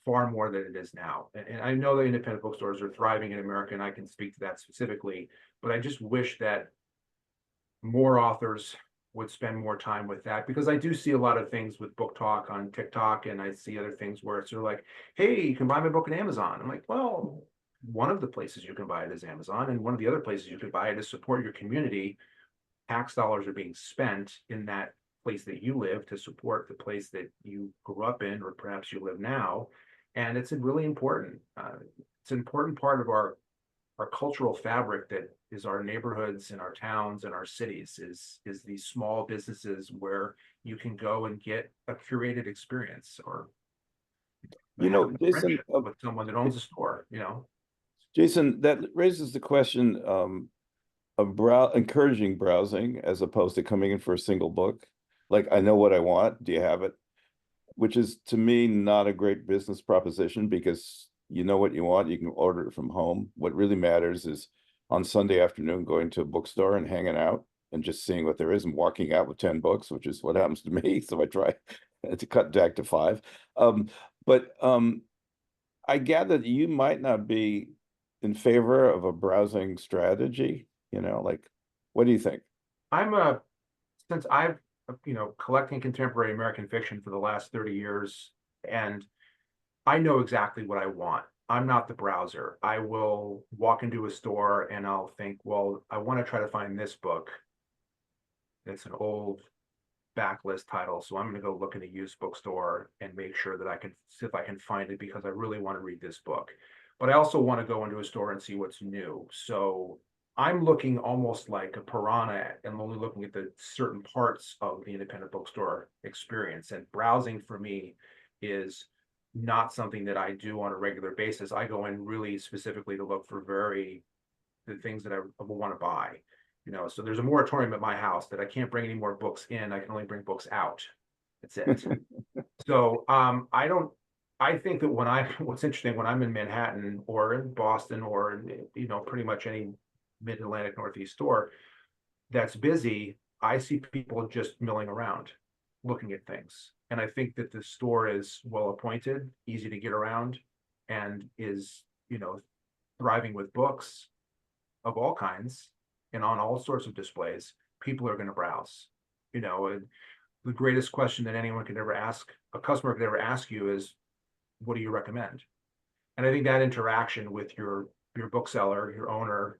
far more than it is now. And I know that independent bookstores are thriving in America, and I can speak to that specifically, but I just wish that more authors would spend more time with that, because I do see a lot of things with Book Talk on TikTok, and I see other things where it's sort of like, hey, you can buy my book on Amazon. I'm like, well, one of the places you can buy it is Amazon, and one of the other places you could buy it is support your community. Tax dollars are being spent in that place that you live to support the place that you grew up in, or perhaps you live now. And it's a really important, it's an important part of our cultural fabric that is our neighborhoods and our towns and our cities, is these small businesses where you can go and get a curated experience, or Jason, with someone that owns a store, Jason, that raises the question of encouraging browsing as opposed to coming in for a single book. Like, I know what I want. Do you have it? Which is, to me, not a great business proposition, because you know what you want, you can order it from home. What really matters is on Sunday afternoon going to a bookstore and hanging out and just seeing what there is and walking out with 10 books, which is what happens to me. So I try to cut back to 5. But I gather that you might not be in favor of a browsing strategy. Like, what do you think? Since I've collecting contemporary American fiction for the last 30 years, and I know exactly what I want. I'm not the browser. I will walk into a store and I'll think, well, I want to try to find this book. It's an old backlist title, so I'm going to go look in a used bookstore and make sure that I can see if I can find it because I really want to read this book. But I also want to go into a store and see what's new. So I'm looking almost like a piranha and only looking at the certain parts of the independent bookstore experience. And browsing for me is not something that I do on a regular basis. I go in really specifically to look for the things that I will want to buy. So there's a moratorium at my house that I can't bring any more books in. I can only bring books out. That's it. So I think that what's interesting when I'm in Manhattan or in Boston or in, pretty much any mid-Atlantic Northeast store that's busy, I see people just milling around looking at things. And I think that the store is well appointed, easy to get around, and is, thriving with books of all kinds and on all sorts of displays. People are going to browse. And the greatest question that anyone could ever ask, a customer could ever ask you is, what do you recommend? And I think that interaction with your bookseller, your owner,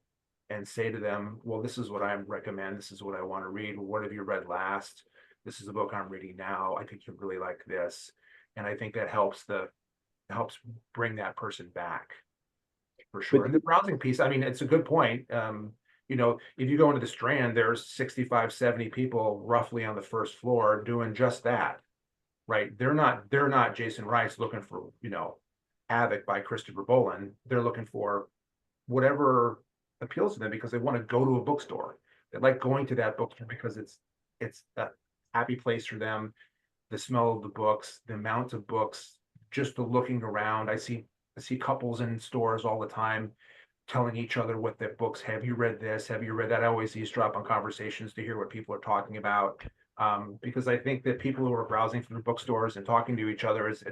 and say to them, well, this is what I recommend. This is what I want to read. What have you read last? This is the book I'm reading now. I think you'll really like this. And I think that helps bring that person back for sure. But And the browsing piece, I mean, it's a good point. If you go into the Strand, there's 65, 70 people roughly on the first floor doing just that, right? They're not Jason Rice looking for, Havoc by Christopher Bolin. They're looking for whatever appeals to them because they want to go to a bookstore. They like going to that bookstore because it's a happy place for them. The smell of the books, the amount of books, just the looking around. I see couples in stores all the time telling each other what their books. Have you read this? Have you read that? I always eavesdrop on conversations to hear what people are talking about. Because I think that people who are browsing through bookstores and talking to each other it's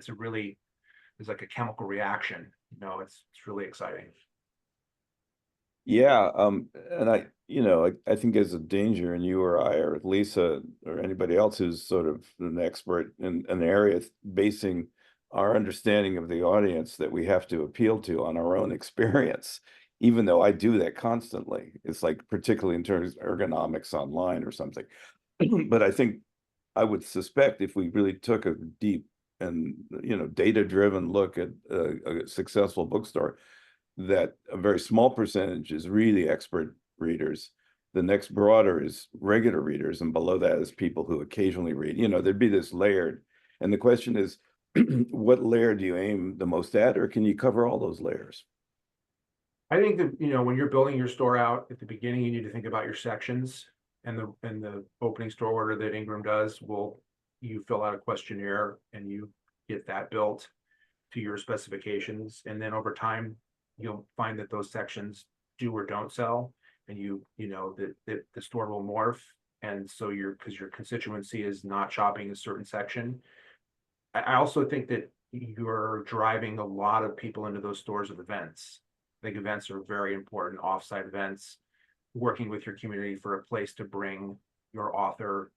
like a chemical reaction. It's really exciting. yeah, and I think there's a danger, and you or I or Lisa or anybody else who's sort of an expert in an area basing our understanding of the audience that we have to appeal to on our own experience, even though I do that constantly. It's like particularly in terms of ergonomics online or something. But I think I would suspect if we really took a deep and data-driven look at a successful bookstore, that a very small percentage is really expert readers. The next broader is regular readers, and below that is people who occasionally read. There'd be this layered. And the question is, what layer do you aim the most at, or can you cover all those layers? I think that, when you're building your store out at the beginning, you need to think about your sections, and the opening store order that Ingram does you fill out a questionnaire and you get that built to your specifications. And then over time, you'll find that those sections do or don't sell, and that the store will morph. And so because your constituency is not shopping a certain section. I also think that you're driving a lot of people into those stores with events. I think events are very important, offsite events, working with your community for a place to bring your author.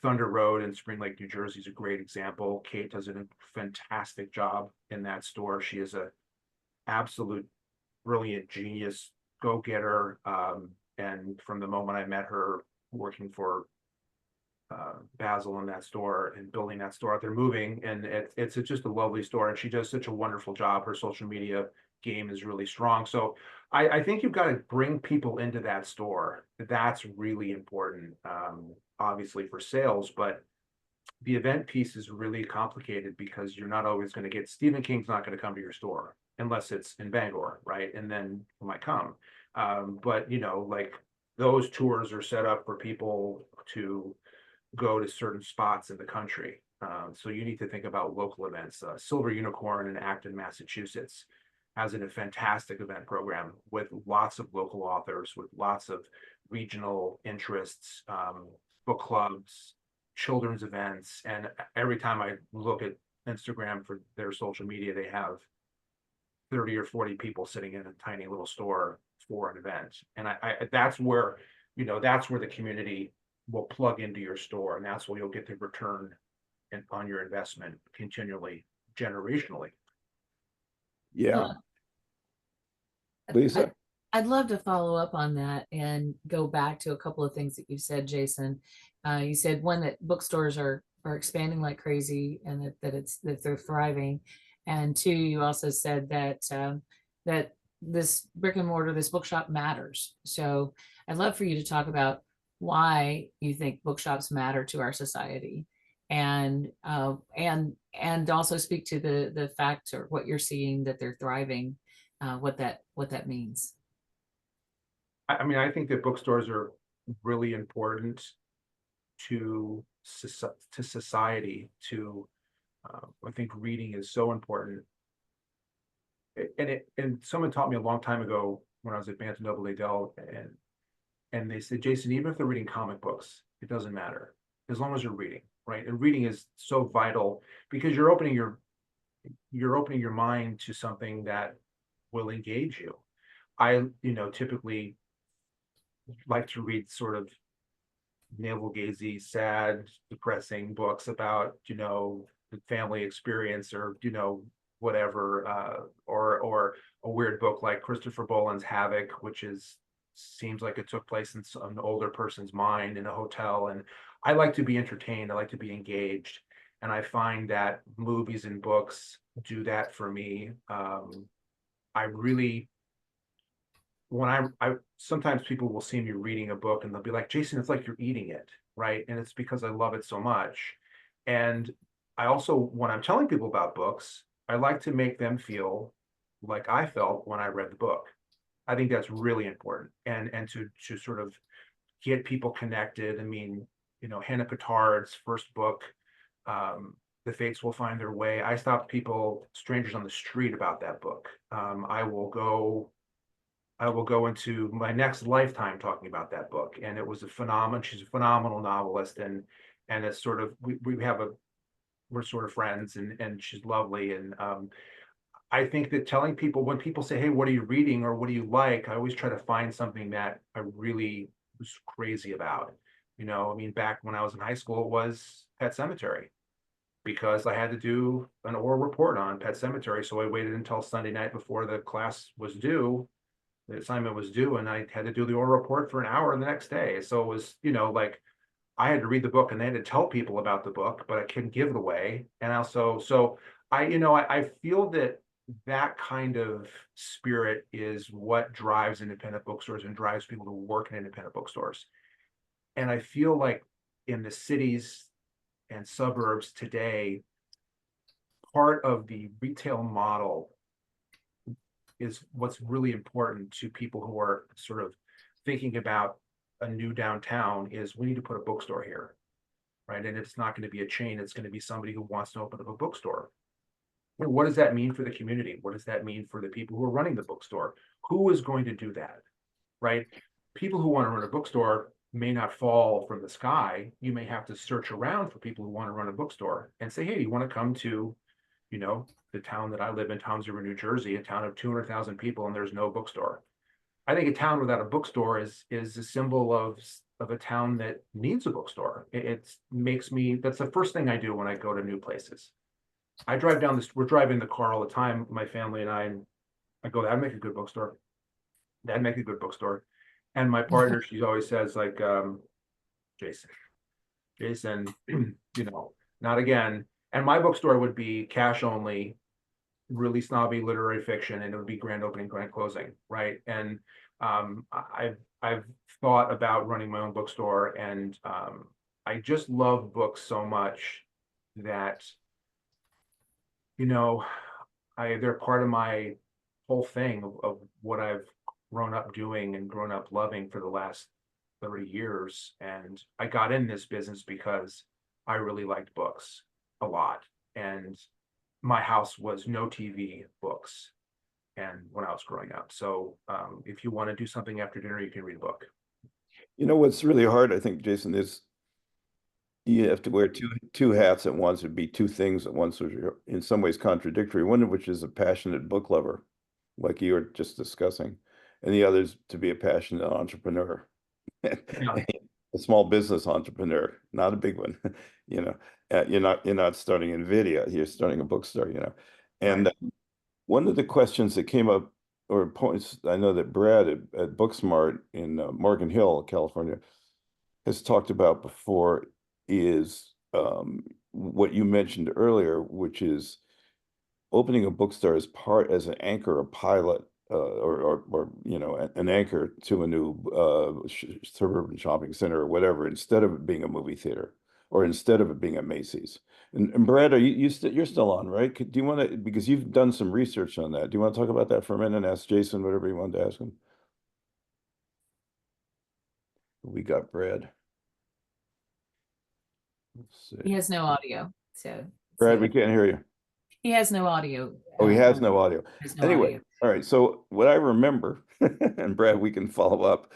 Thunder Road in Spring Lake, New Jersey is a great example. Kate does a fantastic job in that store. She is a absolute brilliant genius, go-getter. And from the moment I met her working for Basil in that store and building that store out there, moving, and it's just a lovely store, and she does such a wonderful job. Her social media game is really strong. So I think you've got to bring people into that store. That's really important, obviously for sales, but the event piece is really complicated because you're not always going to get Stephen King's not going to come to your store unless it's in Bangor, right? And then it might come. But like those tours are set up for people to go to certain spots in the country. So you need to think about local events. Silver Unicorn in Acton, Massachusetts has a fantastic event program with lots of local authors, with lots of regional interests, book clubs, children's events. And every time I look at Instagram for their social media, they have 30 or 40 people sitting in a tiny little store for an event. And that's where the community will plug into your store, and that's where you'll get the return on your investment continually, generationally. Yeah. I'd- Lisa? I'd love to follow up on that and go back to a couple of things that you said, Jason. You said one, that bookstores are expanding like crazy, and that they're thriving. And two, you also said that that this brick and mortar, this bookshop matters. So I'd love for you to talk about why you think bookshops matter to our society, and also speak to the fact, or what you're seeing, that they're thriving, what that means. I mean, I think that bookstores are really important to society. I think reading is so important. And someone taught me a long time ago when I was at Bantam Double Dell, and they said, Jason, even if they're reading comic books, it doesn't matter as long as you're reading, right? And reading is so vital because you're opening your mind to something that will engage you. I, typically like to read sort of navel-gazing, sad, depressing books about, the family experience, or, whatever, or a weird book like Christopher Boland's Havoc, which seems like it took place in an older person's mind in a hotel. And I like to be entertained. I like to be engaged. And I find that movies and books do that for me. I really, when I sometimes people will see me reading a book and they'll be like, Jason, it's like you're eating it, right? And it's because I love it so much. And I also, when I'm telling people about books, I like to make them feel like I felt when I read the book. I think that's really important, and to sort of get people connected. I mean, Hannah Pittard's first book, The Fates Will Find Their Way. I stopped strangers on the street about that book. I will go into my next lifetime talking about that book. And it was a phenomenon. She's a phenomenal novelist, and it's sort of we're sort of friends, and she's lovely. And I think that telling people, when people say, hey, what are you reading or what do you like? I always try to find something that I really was crazy about. I mean, back when I was in high school, it was Pet Sematary, because I had to do an oral report on Pet Sematary. So I waited until Sunday night before the class was due. The assignment was due, and I had to do the oral report for an hour the next day. So it was, like, I had to read the book and they had to tell people about the book, but I couldn't give it away. And also, so I feel that kind of spirit is what drives independent bookstores and drives people to work in independent bookstores. And I feel like in the cities and suburbs today, part of the retail model is what's really important to people who are sort of thinking about a new downtown, is we need to put a bookstore here, right? And it's not going to be a chain. It's going to be somebody who wants to open up a bookstore. And what does that mean for the community? What does that mean for the people who are running the bookstore? Who is going to do that, right? People who want to run a bookstore may not fall from the sky. You may have to search around for people who want to run a bookstore and say, hey, do you want to come to, the town that I live in, Toms River, New Jersey, a town of 200,000 people, and there's no bookstore. I think a town without a bookstore is a symbol of a town that needs a bookstore. It makes me, that's the first thing I do when I go to new places. I drive down this, we're driving the car all the time, my family and I go, that'd make a good bookstore. That'd make a good bookstore. And my partner, she always says, like, Jason, not again. And my bookstore would be cash only, really snobby literary fiction, and it would be grand opening, grand closing, right? And I've thought about running my own bookstore, and I just love books so much that they're part of my whole thing of what I've grown up doing and grown up loving for the last 30 years. And I got in this business because I really liked books a lot. And my house was no TV, books, and when I was growing up. So if you want to do something after dinner, you can read a book. What's really hard, I think, Jason, is you have to wear two hats at once. It'd be two things at once, which are in some ways contradictory. One of which is a passionate book lover, like you were just discussing, and the other is to be a passionate entrepreneur, Yeah. a small business entrepreneur, not a big one. You're not starting NVIDIA. You're starting a bookstore. And Right. One of the questions that came up, or points, I know that Brad at Booksmart in Morgan Hill, California, has talked about before, is what you mentioned earlier, which is opening a bookstore as an anchor, a pilot, or you know, an anchor to a new suburban shopping center or whatever, instead of it being a movie theater, or instead of it being a Macy's. And Brad, are you're still on, right? Do you want to, because you've done some research on that? Do you want to talk about that for a minute and ask Jason whatever you wanted to ask him? We got Brad. Let's He see. has no audio, so. Brad, we can't hear you. He has no audio. Oh, he has no audio. There's no Anyway, audio. all right. So what I remember, and Brad, we can follow up,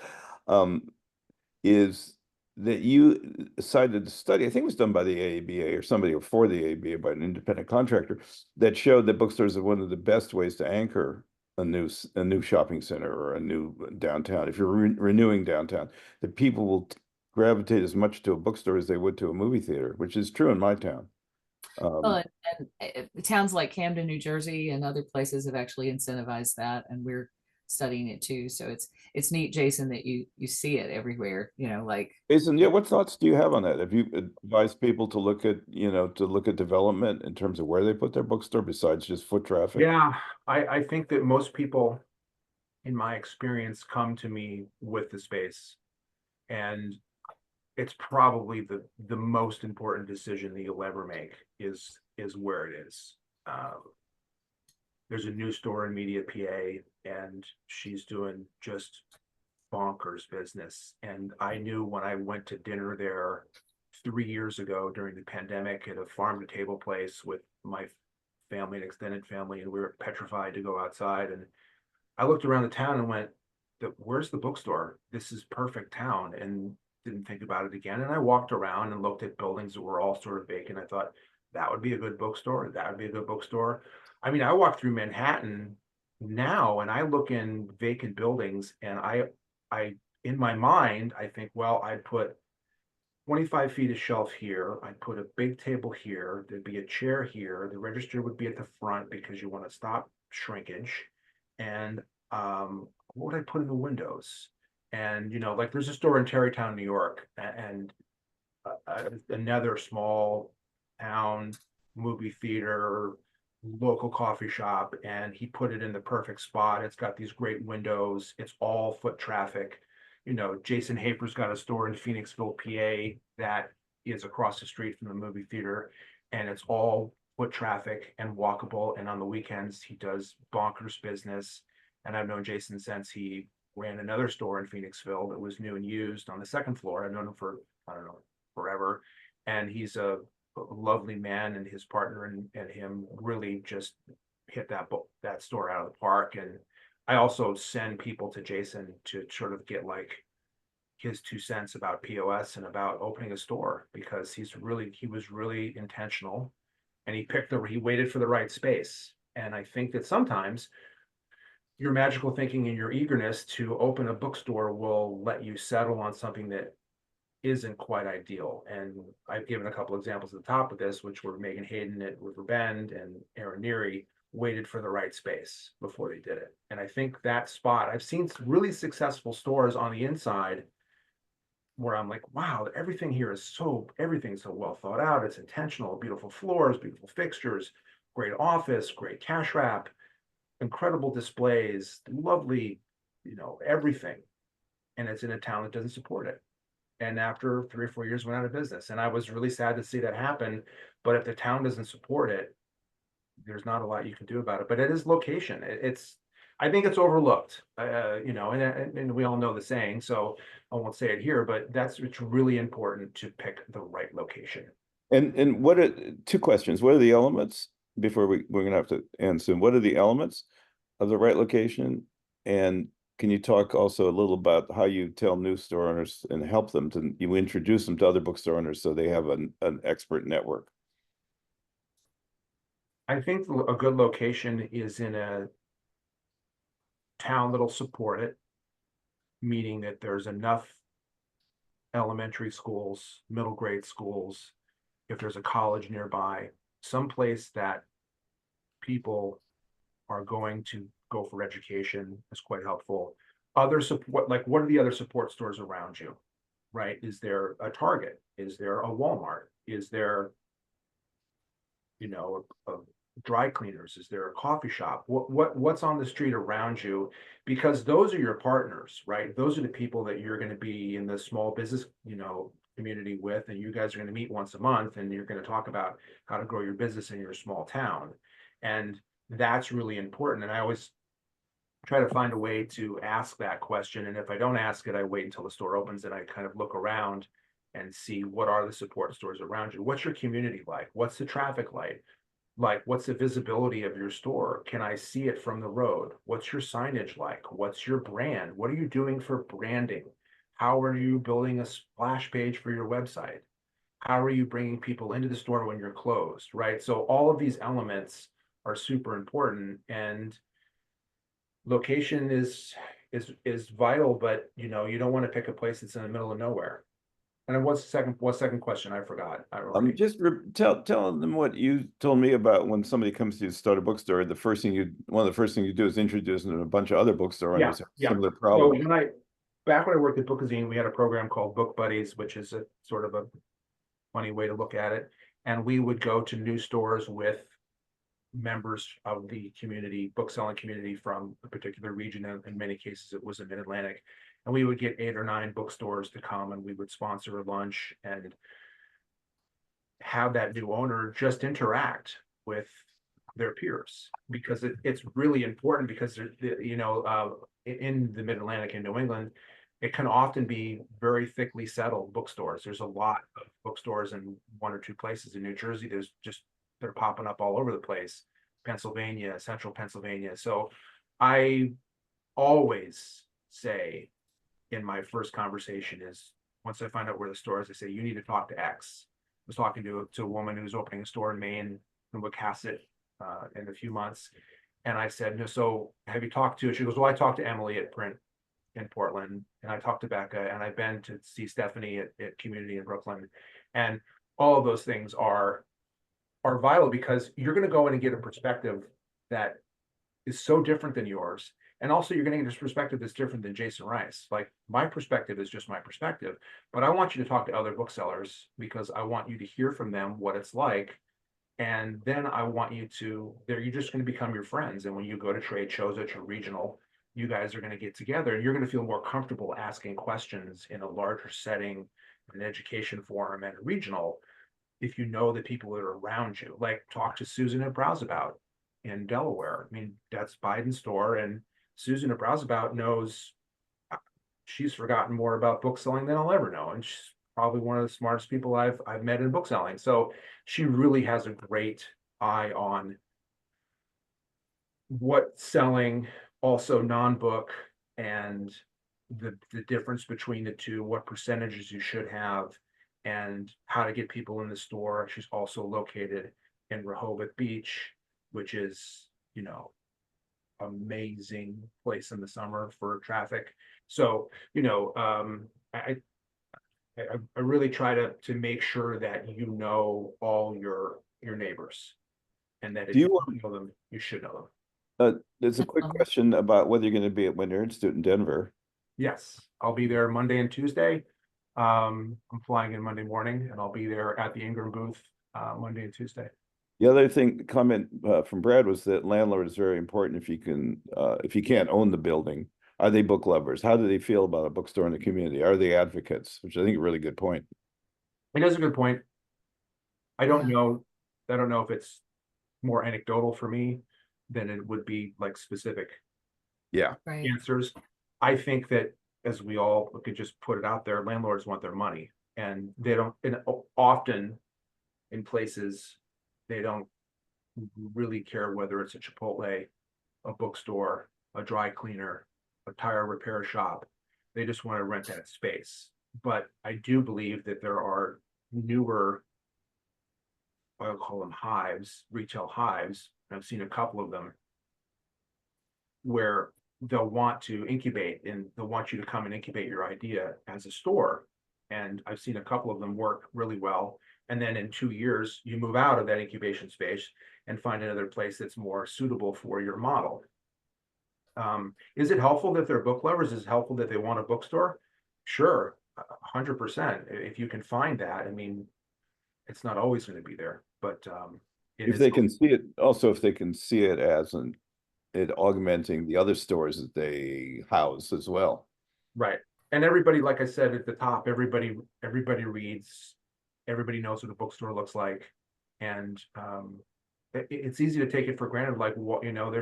is that you cited the study, I think it was done by the AABA or somebody, or for the AABA, by an independent contractor, that showed that bookstores are one of the best ways to anchor a new shopping center or a new downtown. If you're renewing downtown, that people will gravitate as much to a bookstore as they would to a movie theater, which is true in my town. Well, and towns like Camden, New Jersey, and other places have actually incentivized that, and we're studying it too. So it's neat, Jason, that you see it everywhere. You know, like Jason, yeah, what thoughts do you have on that? Have you advised people to look at, development in terms of where they put their bookstore besides just foot traffic? Yeah, I think that most people, in my experience, come to me with the space, and it's probably the most important decision that you'll ever make is where it is. There's a new store in Media, PA, and she's doing just bonkers business. And I knew when I went to dinner there 3 years ago during the pandemic at a farm to table place with my family and extended family, and we were petrified to go outside. And I looked around the town and went, where's the bookstore? This is perfect town. And didn't think about it again. And I walked around and looked at buildings that were all sort of vacant. I thought that would be a good bookstore. That would be a good bookstore. I mean, I walk through Manhattan now and I look in vacant buildings, and I in my mind, I think, well, I'd put 25 feet of shelf here. I'd put a big table here. There'd be a chair here. The register would be at the front because you want to stop shrinkage. And what would I put in the windows? And, like there's a store in Tarrytown, New York, and another small town movie theater, local coffee shop, and he put it in the perfect spot. It's got these great windows. It's all foot traffic. Jason Hafer's got a store in Phoenixville, PA, that is across the street from the movie theater, and it's all foot traffic and walkable. And on the weekends, he does bonkers business. And I've known Jason since he ran another store in Phoenixville that was new and used on the second floor. I've known him for, I don't know, forever. And he's a lovely man, and his partner and him really just hit that store out of the park. And I also send people to Jason to sort of get like his 2 cents about POS and about opening a store, because he was really intentional, and he waited for the right space. And I think that sometimes your magical thinking and your eagerness to open a bookstore will let you settle on something that isn't quite ideal. And I've given a couple examples at the top of this, which were Megan Hayden at River Bend and Aaron Neary waited for the right space before they did it. And I think that spot, I've seen really successful stores on the inside where I'm like, wow, everything's so well thought out. It's intentional, beautiful floors, beautiful fixtures, great office, great cash wrap, incredible displays, lovely, everything. And it's in a town that doesn't support it. And after 3 or 4 years, went out of business. And I was really sad to see that happen. But if the town doesn't support it, there's not a lot you can do about it. But it is location. I think it's overlooked, and we all know the saying, so I won't say it here, but it's really important to pick the right location. And what are two questions? What are the elements, before we're gonna have to end soon? What are the elements of the right location? And can you talk also a little about how you tell new store owners and help them you introduce them to other bookstore owners so they have an expert network? I think a good location is in a town that'll support it, meaning that there's enough elementary schools, middle grade schools, if there's a college nearby, someplace that people are going to go for education is quite helpful. Other support, like what are the other support stores around you, right? Is there a Target? Is there a Walmart? Is there, you know, a dry cleaners? Is there a coffee shop? What's on the street around you? Because those are your partners, right? Those are the people that you're going to be in the small business, you know, community with, and you guys are going to meet once a month, and you're going to talk about how to grow your business in your small town. And that's really important. And I always try to find a way to ask that question. And if I don't ask it, I wait until the store opens and I kind of look around and see what are the support stores around you. What's your community like? What's the traffic like? Like, what's the visibility of your store? Can I see it from the road? What's your signage like? What's your brand? What are you doing for branding? How are you building a splash page for your website? How are you bringing people into the store when you're closed, right? So all of these elements are super important, and location is vital, but you know, you don't want to pick a place that's in the middle of nowhere. And then what's the second question? I forgot. I already. Just tell them what you told me about when somebody comes to you to start a bookstore. One of the first things you do is introduce them to a bunch of other bookstore owners who have similar So problems. back when I worked at Bookazine, we had a program called Book Buddies, which is a sort of a funny way to look at it. And we would go to new stores with members of the community, bookselling community from a particular region. And in many cases, it was the Mid-Atlantic. And we would get 8 or 9 bookstores to come, and we would sponsor a lunch and have that new owner just interact with their peers, because it's really important, because you know, in the Mid-Atlantic and New England, it can often be very thickly settled bookstores. There's a lot of bookstores in 1 or 2 places. In New Jersey, they're popping up all over the place. Pennsylvania, central Pennsylvania. So I always say in my first conversation is, once I find out where the store is, I say, you need to talk to X. I was talking to a woman who's opening a store in Maine, in Wiscasset, in a few months. And I said, no, so have you talked to, she goes, well, I talked to Emily at Print in Portland, and I talked to Becca, and I've been to see Stephanie at Community in Brooklyn. And all of those things are vital, because you're going to go in and get a perspective that is so different than yours. And also you're going to get this perspective that's different than Jason Rice. Like, my perspective is just my perspective, but I want you to talk to other booksellers, because I want you to hear from them what it's like. And then I want you to, you're just going to become your friends. And when you go to trade shows at your regional, you guys are going to get together, and you're going to feel more comfortable asking questions in a larger setting, an education forum at a regional, if you know the people that are around you. Like, talk to Susan at Browseabout in Delaware. I mean, that's Biden's store, and Susan at Browseabout knows, she's forgotten more about bookselling than I'll ever know, and she's probably one of the smartest people I've met in bookselling. So she really has a great eye on what's selling, also non-book, and the difference between the two, what percentages you should have, and how to get people in the store. She's also located in Rehoboth Beach, which is, you know, amazing place in the summer for traffic. So, you know, I really try to make sure that you know all your neighbors, and that if Do you you don't know them, you should know them. There's a quick question about whether you're going to be at Winter Institute in Denver. Yes, I'll be there Monday and Tuesday. I'm flying in Monday morning, and I'll be there at the Ingram booth Monday and Tuesday. The other comment from Brad was that landlord is very important. If you can't own the building, are they book lovers? How do they feel about a bookstore in the community? Are they advocates? Which I think is a really good point. It is a good point. I don't know if it's more anecdotal for me than it would be like specific Right. answers. I think that, as we all could just put it out there, landlords want their money, and they don't, and often in places, they don't really care whether it's a Chipotle, a bookstore, a dry cleaner, a tire repair shop. They just want to rent that space. But I do believe that there are newer, I'll call them hives, retail hives, and I've seen a couple of them, where they'll want to incubate, and they'll want you to come and incubate your idea as a store. And I've seen a couple of them work really well. And then in 2 years, you move out of that incubation space and find another place that's more suitable for your model. Is it helpful that they're book lovers? Is it helpful that they want a bookstore? Sure, 100%. If you can find that, I mean, it's not always going to be there, but if they can see it, also if they can see it as it augmenting the other stores that they house as well. Right. And everybody, like I said at the top, everybody reads, everybody knows what a bookstore looks like. And it's easy to take it for granted, like, what, you know,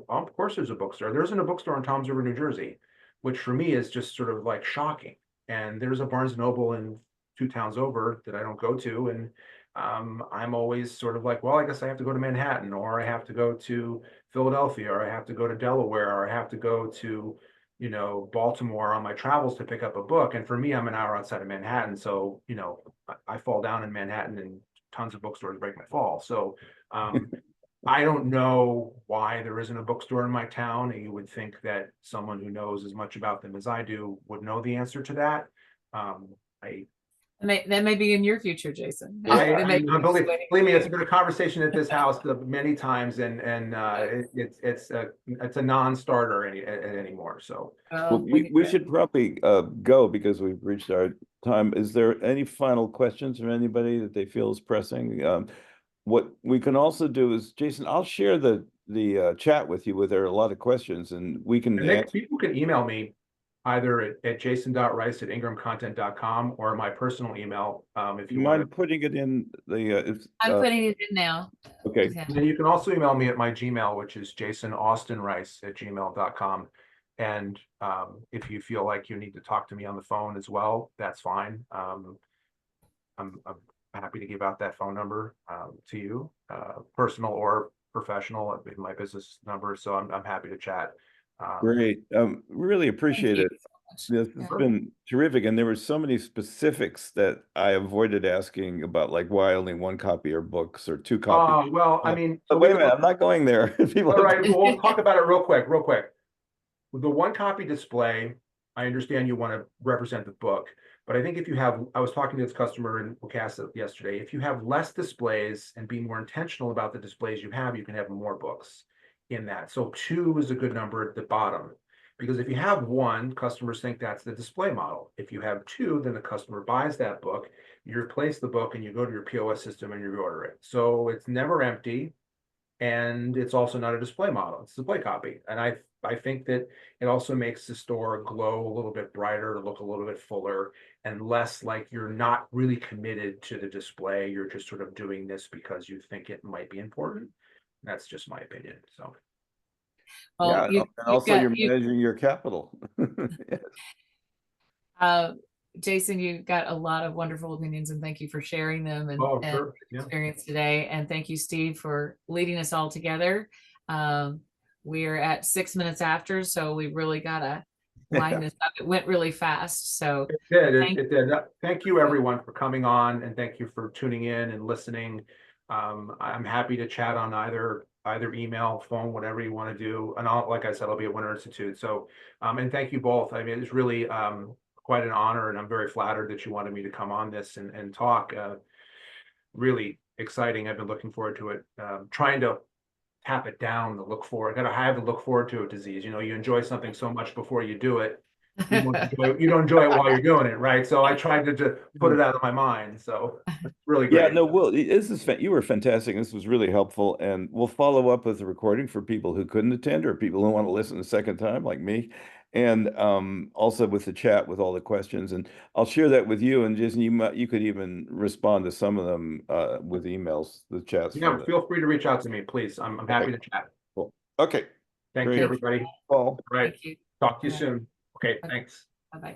of course there's a bookstore. There isn't a bookstore in Toms River, New Jersey, which for me is just sort of like shocking. And there's a Barnes & Noble in 2 towns over that I don't go to. And I'm always sort of like, well, I guess I have to go to Manhattan, or I have to go to Philadelphia, or I have to go to Delaware, or I have to go to, you know, Baltimore on my travels to pick up a book. And for me, I'm an hour outside of Manhattan. So, you know, I fall down in Manhattan and tons of bookstores break my fall. So I don't know why there isn't a bookstore in my town. And you would think that someone who knows as much about them as I do would know the answer to that. That may be in your future, Jason. Believe me, it's been a conversation at this house many times, and it's a non-starter anymore. So well, we should probably go, because we've reached our time. Is there any final questions from anybody that they feel is pressing? What we can also do is, Jason, I'll share the chat with you where there are a lot of questions, and we can people can email me either at jason.rice@ingramcontent.com or my personal email. If you mind putting it in the I'm putting it in now. Okay. And you can also email me at my Gmail, which is jasonaustinrice@gmail.com. And if you feel like you need to talk to me on the phone as well, that's fine. I'm happy to give out that phone number to you, personal or professional, my business number. So I'm happy to chat. Great. Really appreciate it. This has been terrific. And there were so many specifics that I avoided asking about, like why only 1 copy or books or 2 copies. Well, I mean, but wait a minute, I'm not going there. All right, we'll talk about it real quick. With the 1 copy display, I understand you want to represent the book, but I think if you have, I was talking to this customer in Bocassa yesterday, if you have less displays and be more intentional about the displays you have more books in that. So 2 is a good number at the bottom, because if you have 1, customers think that's the display model. If you have 2, then the customer buys that book, you replace the book, and you go to your POS system and you reorder it. So it's never empty, and it's also not a display model, it's a display copy. And I think that it also makes the store glow a little bit brighter, look a little bit fuller, and less like you're not really committed to the display. You're just sort of doing this because you think it might be important. That's just my opinion. So, well, yeah, and also you're managing your capital. Yes. Jason, you've got a lot of wonderful opinions, and thank you for sharing them and, sure. experience today. And thank you, Steve, for leading us all together. We're at 6 minutes after, so we really got to line this up. It went really fast. So it did. Thank you, everyone, for coming on, and thank you for tuning in and listening. I'm happy to chat on either email, phone, whatever you want to do. And like I said, I'll be at Winter Institute. So, and thank you both. I mean, it's really quite an honor, and I'm very flattered that you wanted me to come on this and talk. Really exciting. I've been looking forward to it. Trying to tap it down, I have a look forward to it disease. You know, you enjoy something so much before you do it. You don't enjoy it while you're doing it, right? So I tried to just put it out of my mind. So really great. Yeah, no, Will, you were fantastic. This was really helpful, and we'll follow up with the recording for people who couldn't attend or people who want to listen a second time, like me, and also with the chat with all the questions. And I'll share that with you. And Jason, you could even respond to some of them with emails, the chats. Yeah, feel free to reach out to me, please. I'm happy to chat. Cool. Okay. Thank you, everybody. Paul. Right. Thank you. Talk to you soon. Okay, thanks. Bye-bye.